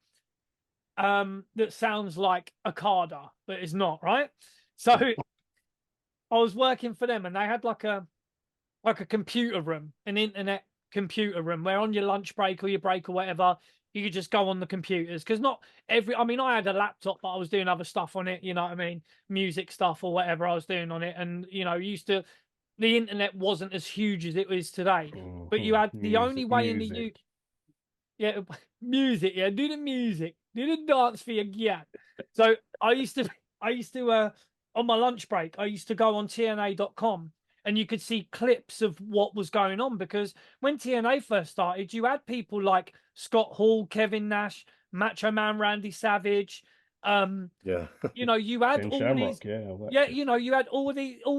That sounds like Okada, but it's not, right? So I was working for them and they had like a computer room, an internet computer room where on your lunch break or your break or whatever, you could just go on the computers. Because I had a laptop, but I was doing other stuff on it, you know what I mean? Music stuff or whatever I was doing on it. And, the internet wasn't as huge as it is today. But you had the only way in the UK. Yeah, music. Yeah, do the music. Do the dance for your gat. So I used to on my lunch break, I used to go on TNA.com and you could see clips of what was going on because when TNA first started, you had people like Scott Hall, Kevin Nash, Macho Man Randy Savage. You had all Shamrock, these. You had all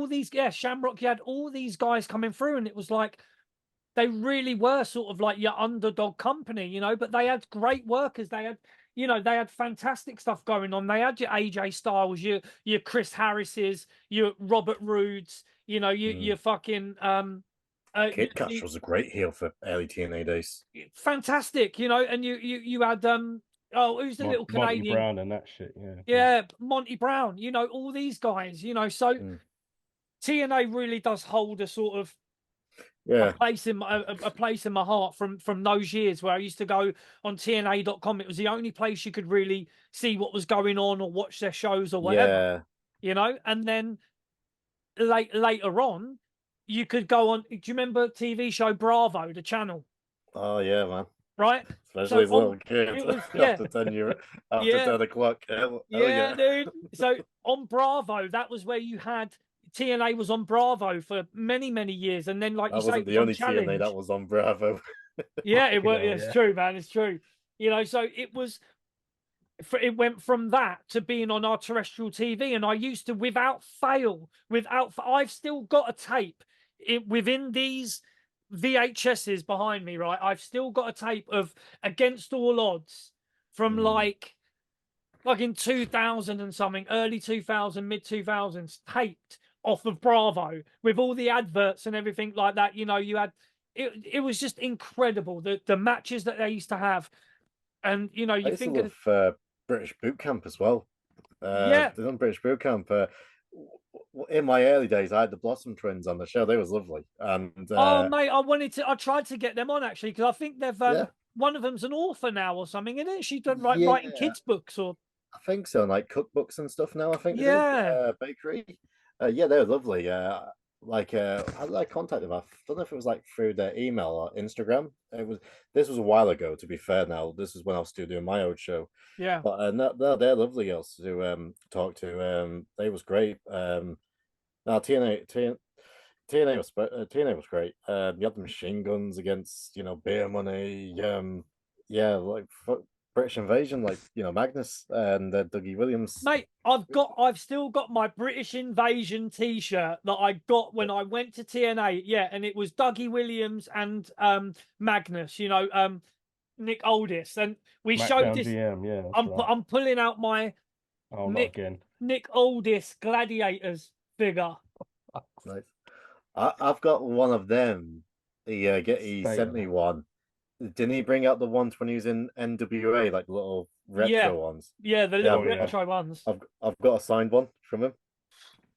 these. Yeah, Shamrock. You had all these guys coming through, and it was like they really were sort of like your underdog company, but they had great workers. They had fantastic stuff going on. They had your AJ Styles, your Chris Harris's, your Robert Roods, your fucking Kid Catch was a great heel for early TNA days. Fantastic, and you had who's the little Canadian Monty Brown and that shit, yeah, Monty Brown, all these guys, so TNA really does hold a sort of a place in my heart from those years where I used to go on TNA.com. It was the only place you could really see what was going on or watch their shows or whatever. And then later on, you could go on. Do you remember TV show Bravo, the channel? Oh yeah, man. Right, especially as a little kid after 10 o'clock. Yeah, dude. So on Bravo, that was where you had. TNA was on Bravo for many, many years, and then like that wasn't the only TNA that was on Bravo. Yeah, it was. It's true, man. It's true. So it went from that to being on our terrestrial TV, and I used to, without fail, I've still got a tape within these VHSs behind me, right? I've still got a tape of Against All Odds from like in 2000 and something, early 2000, mid 2000s, taped off of Bravo with all the adverts and everything like that. You had it was just incredible, the matches that they used to have. And you think of British Boot Camp as well. They done British Boot Camp. In my early days, I had the Blossom Twins on the show. They was lovely. And oh mate, I tried to get them on actually because I think they've one of them's an author now or something, isn't it? She's done writing kids books or I think so, like cookbooks and stuff now. I think bakery. They were lovely. How did I contact them? I don't know if it was like through their email or Instagram. This was a while ago, to be fair. Now this is when I was still doing my own show. Yeah, but no, they're lovely girls to talk to. They was great. TNA was great. You had the machine guns against Beer Money. Yeah, like British Invasion, like Magnus and Dougie Williams. Mate, I've still got my British Invasion T-shirt that I got when I went to TNA. Yeah, and it was Dougie Williams and Magnus. Nick Aldis, and we showed SmackDown this. GM, yeah, that's I'm right. I'm pulling out my Oh, not again. Nick Aldis Gladiators figure. Nice. I've got one of them. He Stay sent on me it. one. Didn't he bring out the ones when he was in NWA, like little retro ones? Yeah, the little Yeah. retro ones. I've got a signed one from him.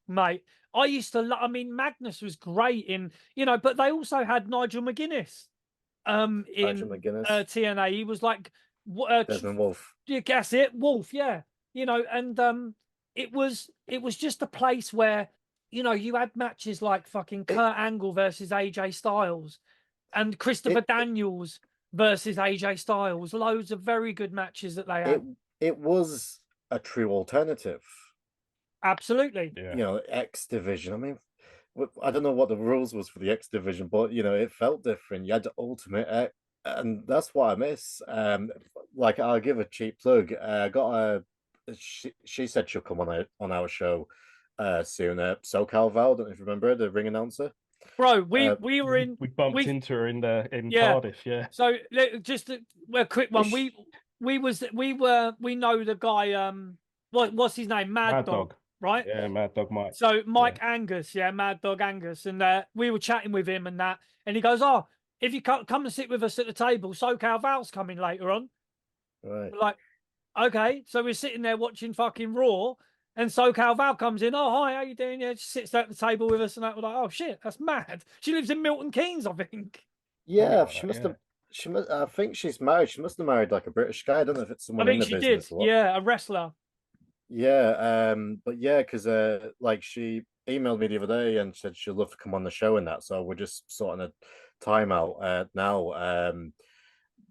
Mate, I used to. I mean, Magnus was great in, but they also had Nigel McGuinness. In Nigel McGuinness, TNA, he was like, Desmond Wolf. yeah, guess it, Wolf. Yeah, and it was just a place where you had matches like fucking Kurt Angle versus AJ Styles, and Christopher Daniels versus AJ Styles. Loads of very good matches that they had. It was a true alternative. Absolutely. Yeah. X Division. I mean, I don't know what the rules was for the X Division, but it felt different. You had the Ultimate X, and that's what I miss. Like I'll give a cheap plug. I got a. She said she'll come on our show soon. SoCal Val, don't know if you remember her, the ring announcer. Bro, we were in. We bumped into her in Cardiff, yeah. So just a quick one. We know the guy. What's his name? Mad Dog, right? Yeah, Mad Dog Mike. So Mike Angus, Mad Dog Angus, and we were chatting with him and that, and he goes, "Oh, if you come and sit with us at the table, SoCal Val's coming later on." Right. We're like, okay, so we're sitting there watching fucking Raw, and SoCal Val comes in. Oh, hi, how you doing? Yeah, she sits at the table with us, and that. We're like, oh shit, that's mad. She lives in Milton Keynes, I think. Yeah, she must have. She must. I think she's married. She must have married like a British guy. I don't know if it's someone in the business. Did. Yeah, a wrestler. Yeah, but yeah, because like she emailed me the other day and said she'd love to come on the show and that. So we're just sorting a time out now.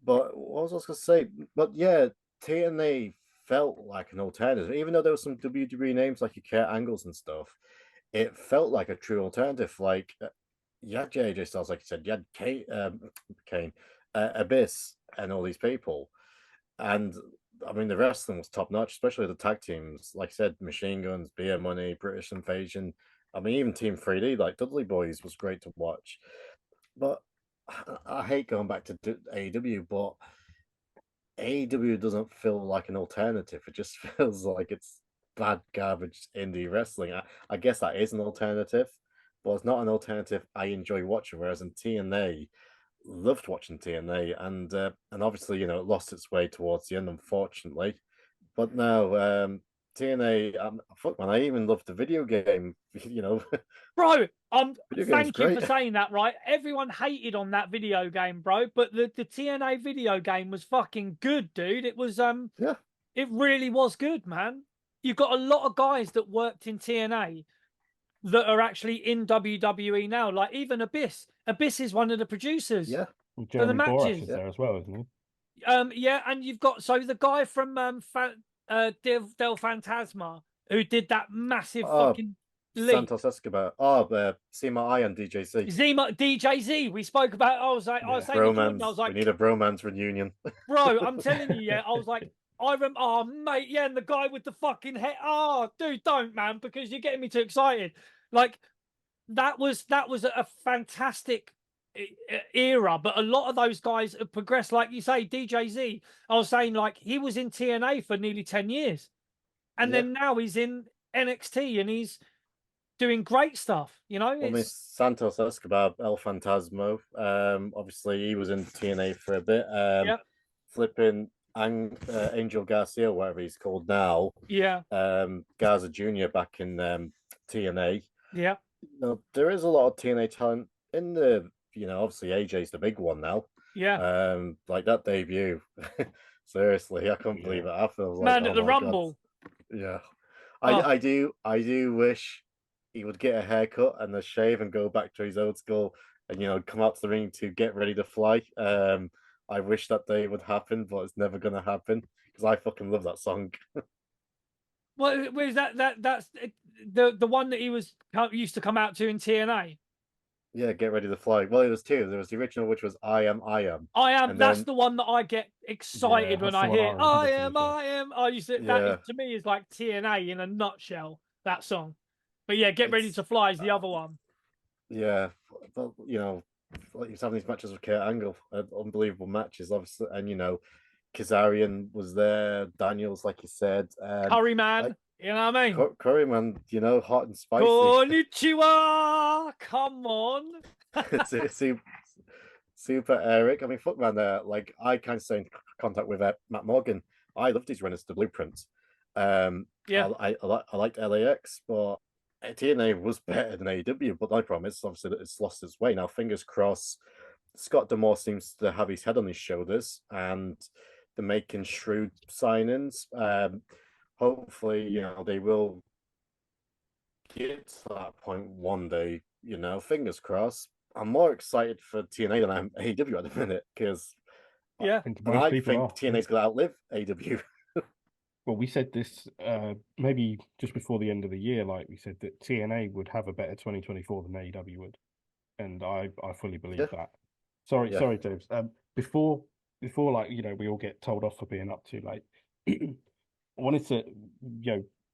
But what was I going to say? But yeah, TNA felt like an alternative, even though there was some WWE names like your Kurt Angles and stuff. It felt like a true alternative. Like you had JJ Styles, like you said, you had Kane, Abyss, and all these people, and I mean, the wrestling was top notch, especially the tag teams. Like I said, Machine Guns, Beer Money, British Invasion. I mean, even Team 3D, like Dudley Boys, was great to watch. But I hate going back to AEW, but AEW doesn't feel like an alternative. It just feels like it's bad garbage indie wrestling. I guess that is an alternative, but it's not an alternative I enjoy watching. Whereas in TNA, loved watching TNA, and obviously it lost its way towards the end, unfortunately. But now TNA, fuck man, I even loved the video game. Bro, Video thank you great. for saying that. Right, everyone hated on that video game, bro, but the TNA video game was fucking good, dude. It was Yeah, it really was good, man. You've got a lot of guys that worked in TNA that are actually in WWE now, like even Abyss. Abyss is one of the producers. yeah. For the Jeremy Borash matches. is there as well, isn't he? Yeah, and you've got the guy from Del Fantasma who did that massive fucking leap. Santos Escobar. Sema I and DJC. DJZ. We spoke about. I was saying to Jordan, I was like, we need a bromance reunion. bro, I'm telling you, I was like, oh mate, yeah, and the guy with the fucking head. Oh, dude, don't man, because you're getting me too excited. Like that was a fantastic era, but a lot of those guys have progressed. Like you say, DJZ, I was saying, like he was in TNA for nearly 10 years, and then now he's in NXT and he's doing great stuff. Santos Escobar, El Fantasmo. Obviously he was in TNA for a bit. Flipping Angel Garcia, whatever he's called now. Yeah. Garza Jr. back in TNA. Yeah. There is a lot of TNA talent in the. Obviously AJ's the big one now. Yeah. Like that debut. Seriously, I couldn't believe it. I feel like man at the Rumble. God. Yeah. I do wish he would get a haircut and a shave and go back to his old school and come out to the ring to get ready to fly. I wish that day would happen, but it's never gonna happen because I fucking love that song. Well, where's that's the one that he used to come out to in TNA. Yeah, Get Ready to Fly. Well, it was two. There was the original, which was I Am, I am. and That's then the one that I get excited when that's the I one I hear. remember, to be fair. I am. I used to. That is yeah, to me is like TNA in a nutshell. That song. But yeah, Get Ready it's to Fly is the other one. yeah, but like he was having these matches with Kurt Angle, unbelievable matches, obviously, and Kazarian was there, Daniels, like you said, Curry like Man. You know what I mean? Curry man, hot and spicy. Konnichiwa. Come on. super, super Eric. I mean, fuck man, like I kind of stay in contact with Matt Morgan. I loved his runners to Blueprint. Yeah. I liked LAX, but TNA was better than AEW. But my problem is obviously that it's lost its way now. Fingers crossed. Scott Demore seems to have his head on his shoulders, and they're making shrewd signings. Hopefully, they will get to that point one day. Fingers crossed. I'm more excited for TNA than I'm AEW at the minute because Yeah. I think and most I people think are. TNA's going to outlive AEW. Well, we said this maybe just before the end of the year, like we said that TNA would have a better 2024 than AEW would, and I fully believe Yeah. that. Sorry, Yeah. James. Before like we all get told off for being up too late. I wanted to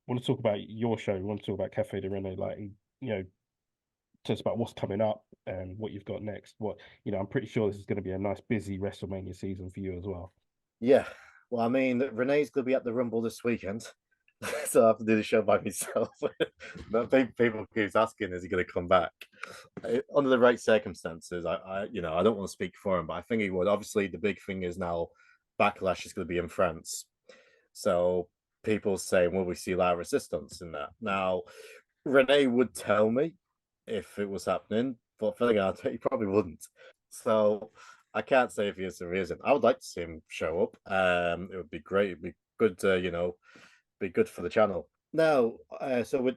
want to talk about your show. We want to talk about Cafe De Rene, like tell us about what's coming up and what you've got next. I'm pretty sure this is going to be a nice busy WrestleMania season for you as well. Yeah. Well, I mean, Renee's going to be at the Rumble this weekend, so I have to do the show by myself. But people keeps asking, is he going to come back? Under the right circumstances, I don't want to speak for him, but I think he would. Obviously, the big thing is now Backlash is going to be in France, so people saying, will we see live resistance in that? Now, Renee would tell me if it was happening, but filling out, he probably wouldn't. So I can't say if he is or he isn't. I would like to see him show up. It would be great. It'd be good to, be good for the channel. Now, so we've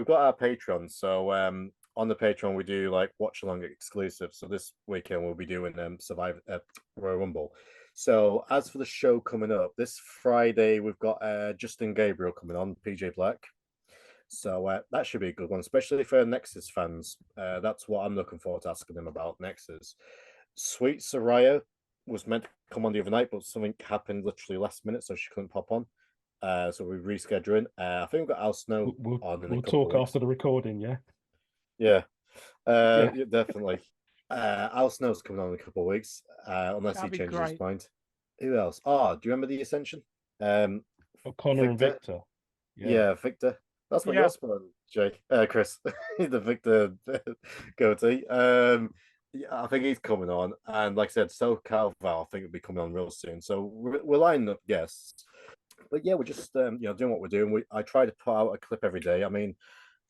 got our Patreon. So on the Patreon we do like watch along exclusive. So this weekend we'll be doing Survivor Royal Rumble. So as for the show coming up this Friday, we've got Justin Gabriel coming on, PJ Black. So that should be a good one, especially for Nexus fans. That's what I'm looking forward to asking them about Nexus. Sweet Soraya was meant to come on the other night, but something happened literally last minute, so she couldn't pop on. So we're rescheduling. I think we've got Al Snow on in We'll a couple talk of weeks. after the recording, yeah. Yeah, Yeah. yeah, definitely. Al Snow's coming on in a couple of weeks, unless That'd he be changes his great. mind. Who else? Oh, do you remember the Ascension? Connor and Victor. Yeah, Victor. That's what Yeah. you're spelling, Jake. Chris, the Victor goatee. Yeah, I think he's coming on, and like I said, So Calval, I think will be coming on real soon. So we're lining up guests, but yeah, we're just doing what we're doing. I try to put out a clip every day. I mean,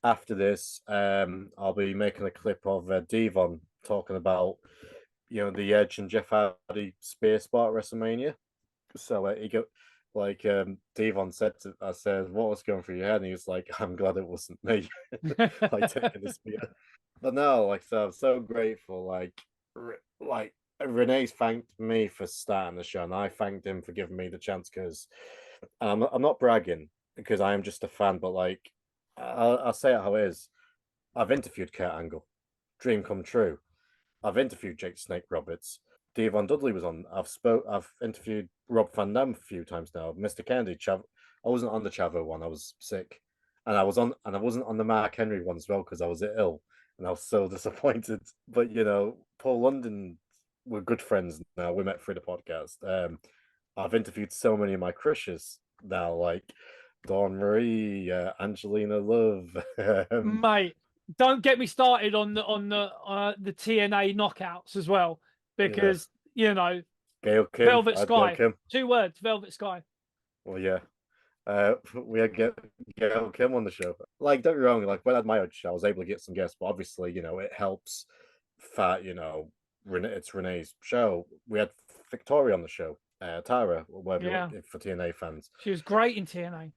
after this, I'll be making a clip of Devon talking about the Edge and Jeff Hardy spear spot at WrestleMania. So he go like Devon said I said, what was going through your head? And he was like, I'm glad it wasn't me, like taking the spear. But no, like so I'm so grateful. Like Renee's thanked me for starting the show, and I thanked him for giving me the chance because I'm not bragging because I am just a fan, but like I'll say it how it is. I've interviewed Kurt Angle, dream come true. I've interviewed Jake Snake Roberts. Devon Dudley was on. I've interviewed Rob Van Dam a few times now. Mr. Kennedy, I wasn't on the Chavo one. I was sick, and I wasn't on the Mark Henry one as well because I was ill, and I was so disappointed. But Paul London, we're good friends now. We met through the podcast. I've interviewed so many of my crushes now, like Dawn Marie, Angelina Love. Mate, don't get me started on the TNA knockouts as well, because Gail Kim, Velvet Gail Sky. Kim. 2 words, Velvet Sky. Well, yeah. We had Gail Kim on the show. Like, don't get me wrong, like when I had my own show, I was able to get some guests, but obviously, it helps that, it's Renee's show. We had Victoria on the show, Tara, for TNA fans. She was great in TNA.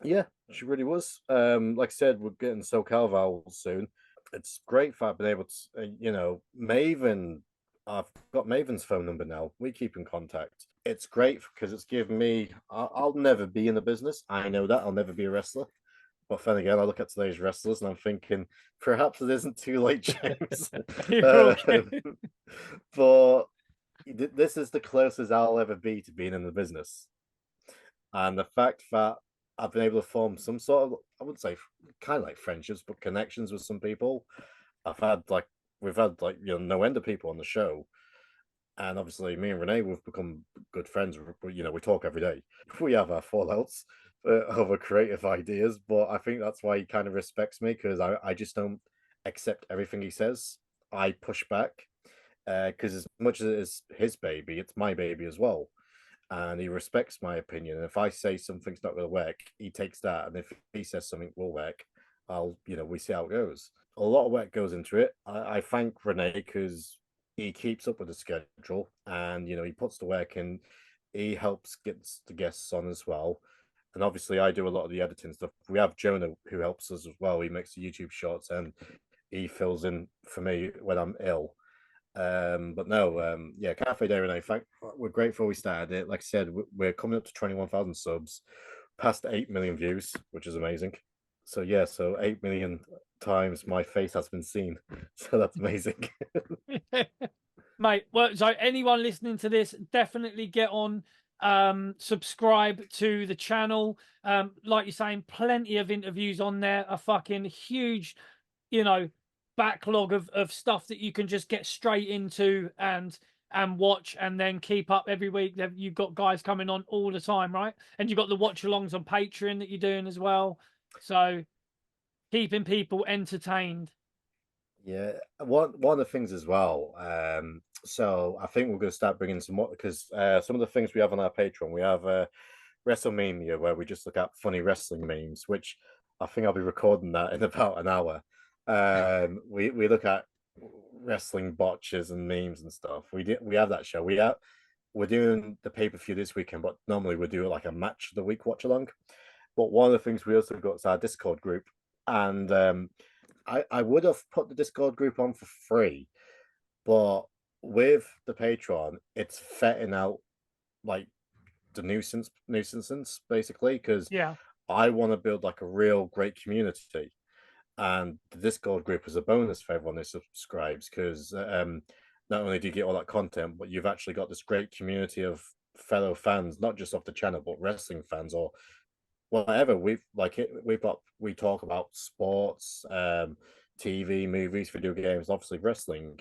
Yeah, she really was. Like I said, we're getting SoCal Val soon. It's great that I've been able to, Maven. I've got Maven's phone number now. We keep in contact. It's great because it's given me. I'll never be in the business. I know that I'll never be a wrestler, But then again, I look at today's wrestlers and I'm thinking, perhaps it isn't too late, James. You're okay. But this is the closest I'll ever be to being in the business. And the fact that I've been able to form some sort of, I wouldn't say kind of like friendships, but connections with some people. We've had no end of people on the show. And obviously, me and Renee, we've become good friends. We talk every day. We have our fallouts over creative ideas, but I think that's why he kind of respects me, because I just don't accept everything he says. I push back, because as much as it is his baby, it's my baby as well. And he respects my opinion. And if I say something's not going to work, he takes that. And if he says something will work, we see how it goes. A lot of work goes into it. I thank Renee because he keeps up with the schedule, and he puts the work in. He helps get the guests on as well. And obviously, I do a lot of the editing stuff. We have Jonah who helps us as well. He makes the YouTube shorts and he fills in for me when I'm ill. But no, yeah, Cafe De Rene, we're grateful we started it. Like I said, we're coming up to 21,000 subs, past 8 million views, which is amazing. So yeah, so 8 million times my face has been seen. So that's amazing. Mate, well, so anyone listening to this, definitely get on, subscribe to the channel. Like you're saying, plenty of interviews on there, a fucking huge, backlog of stuff that you can just get straight into and watch, and then keep up every week. You've got guys coming on all the time, right? And you've got the watch alongs on Patreon that you're doing as well. So keeping people entertained. Yeah, one of the things as well. So I think we're going to start bringing some more, because some of the things we have on our Patreon, we have WrestleMania, where we just look at funny wrestling memes, which I think I'll be recording that in about an hour. We look at wrestling botches and memes and stuff. We have that show. We're doing the pay-per-view this weekend, but normally we do like a match of the week watch along. But one of the things we also got is our Discord group, and I would have put the Discord group on for free, but with the Patreon, it's fetting out like the nuisance basically, because Yeah. I want to build like a real great community, and the Discord group is a bonus for everyone who subscribes, because not only do you get all that content, but you've actually got this great community of fellow fans, not just off the channel, but wrestling fans or whatever. We talk about sports, TV, movies, video games, obviously wrestling.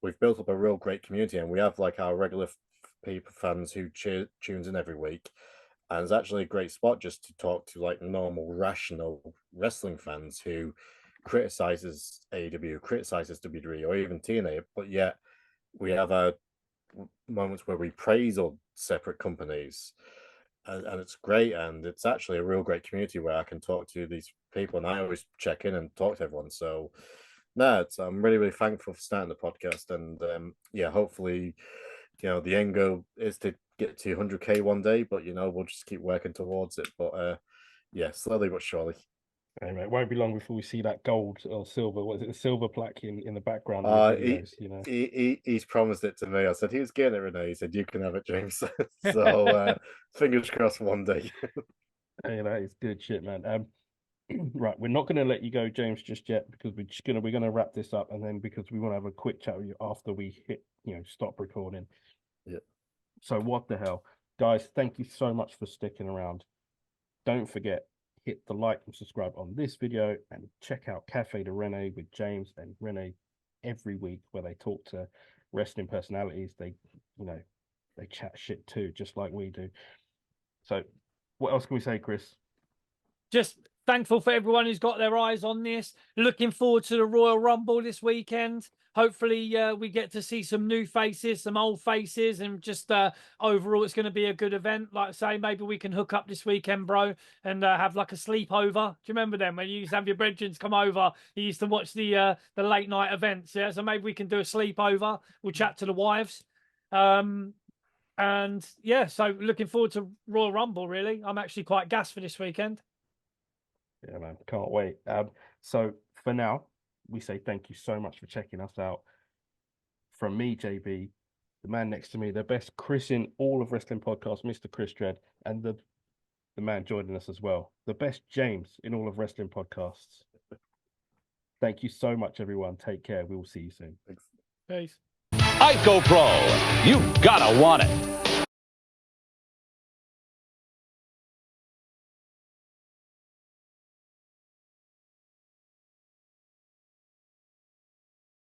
We've built up a real great community, and we have like our regular people fans who tunes in every week, and it's actually a great spot just to talk to like normal, rational wrestling fans who criticizes AEW, criticizes WWE, or even TNA, but yet we have our moments where we praise all separate companies. And it's great, and it's actually a real great community where I can talk to these people, and I always check in and talk to everyone. So, no, I'm really, really thankful for starting the podcast, and yeah, hopefully, the end goal is to get to 100K one day, but we'll just keep working towards it. But yeah, slowly but surely. Hey, mate, it won't be long before we see that gold or silver. What is it? The silver plaque in the background Uh, of your videos, he's promised it to me. I said he was getting it, Renee. He said you can have it, James. So fingers crossed one day. Hey, that is good shit, man. Right, we're not going to let you go, James, just yet, because we're gonna wrap this up, and then because we want to have a quick chat with you after we hit stop recording. Yeah. So what the hell, guys? Thank you so much for sticking around. Don't forget, hit the like and subscribe on this video, and check out Cafe De Rene with James and Renee every week, where they talk to wrestling personalities. They chat shit too, just like we do. So what else can we say, Chris? Just thankful for everyone who's got their eyes on this. Looking forward to the Royal Rumble this weekend. Hopefully we get to see some new faces, some old faces, and just overall it's going to be a good event. Like I say, maybe we can hook up this weekend, bro, and have like a sleepover. Do you remember them when you used to have your brethren come over? You used to watch the late night events, yeah? So maybe we can do a sleepover. We'll chat to the wives. And yeah, so looking forward to Royal Rumble, really. I'm actually quite gassed for this weekend. Yeah, man, can't wait. So for now, we say thank you so much for checking us out. From me, JB, the man next to me, the best Chris in all of wrestling podcasts, Mr. Chris Dredd, and the the man joining us as well, the best James in all of wrestling podcasts. Thank you so much, everyone. Take care. We will see you soon. Thanks. Peace. Ico Pro. You gotta want it.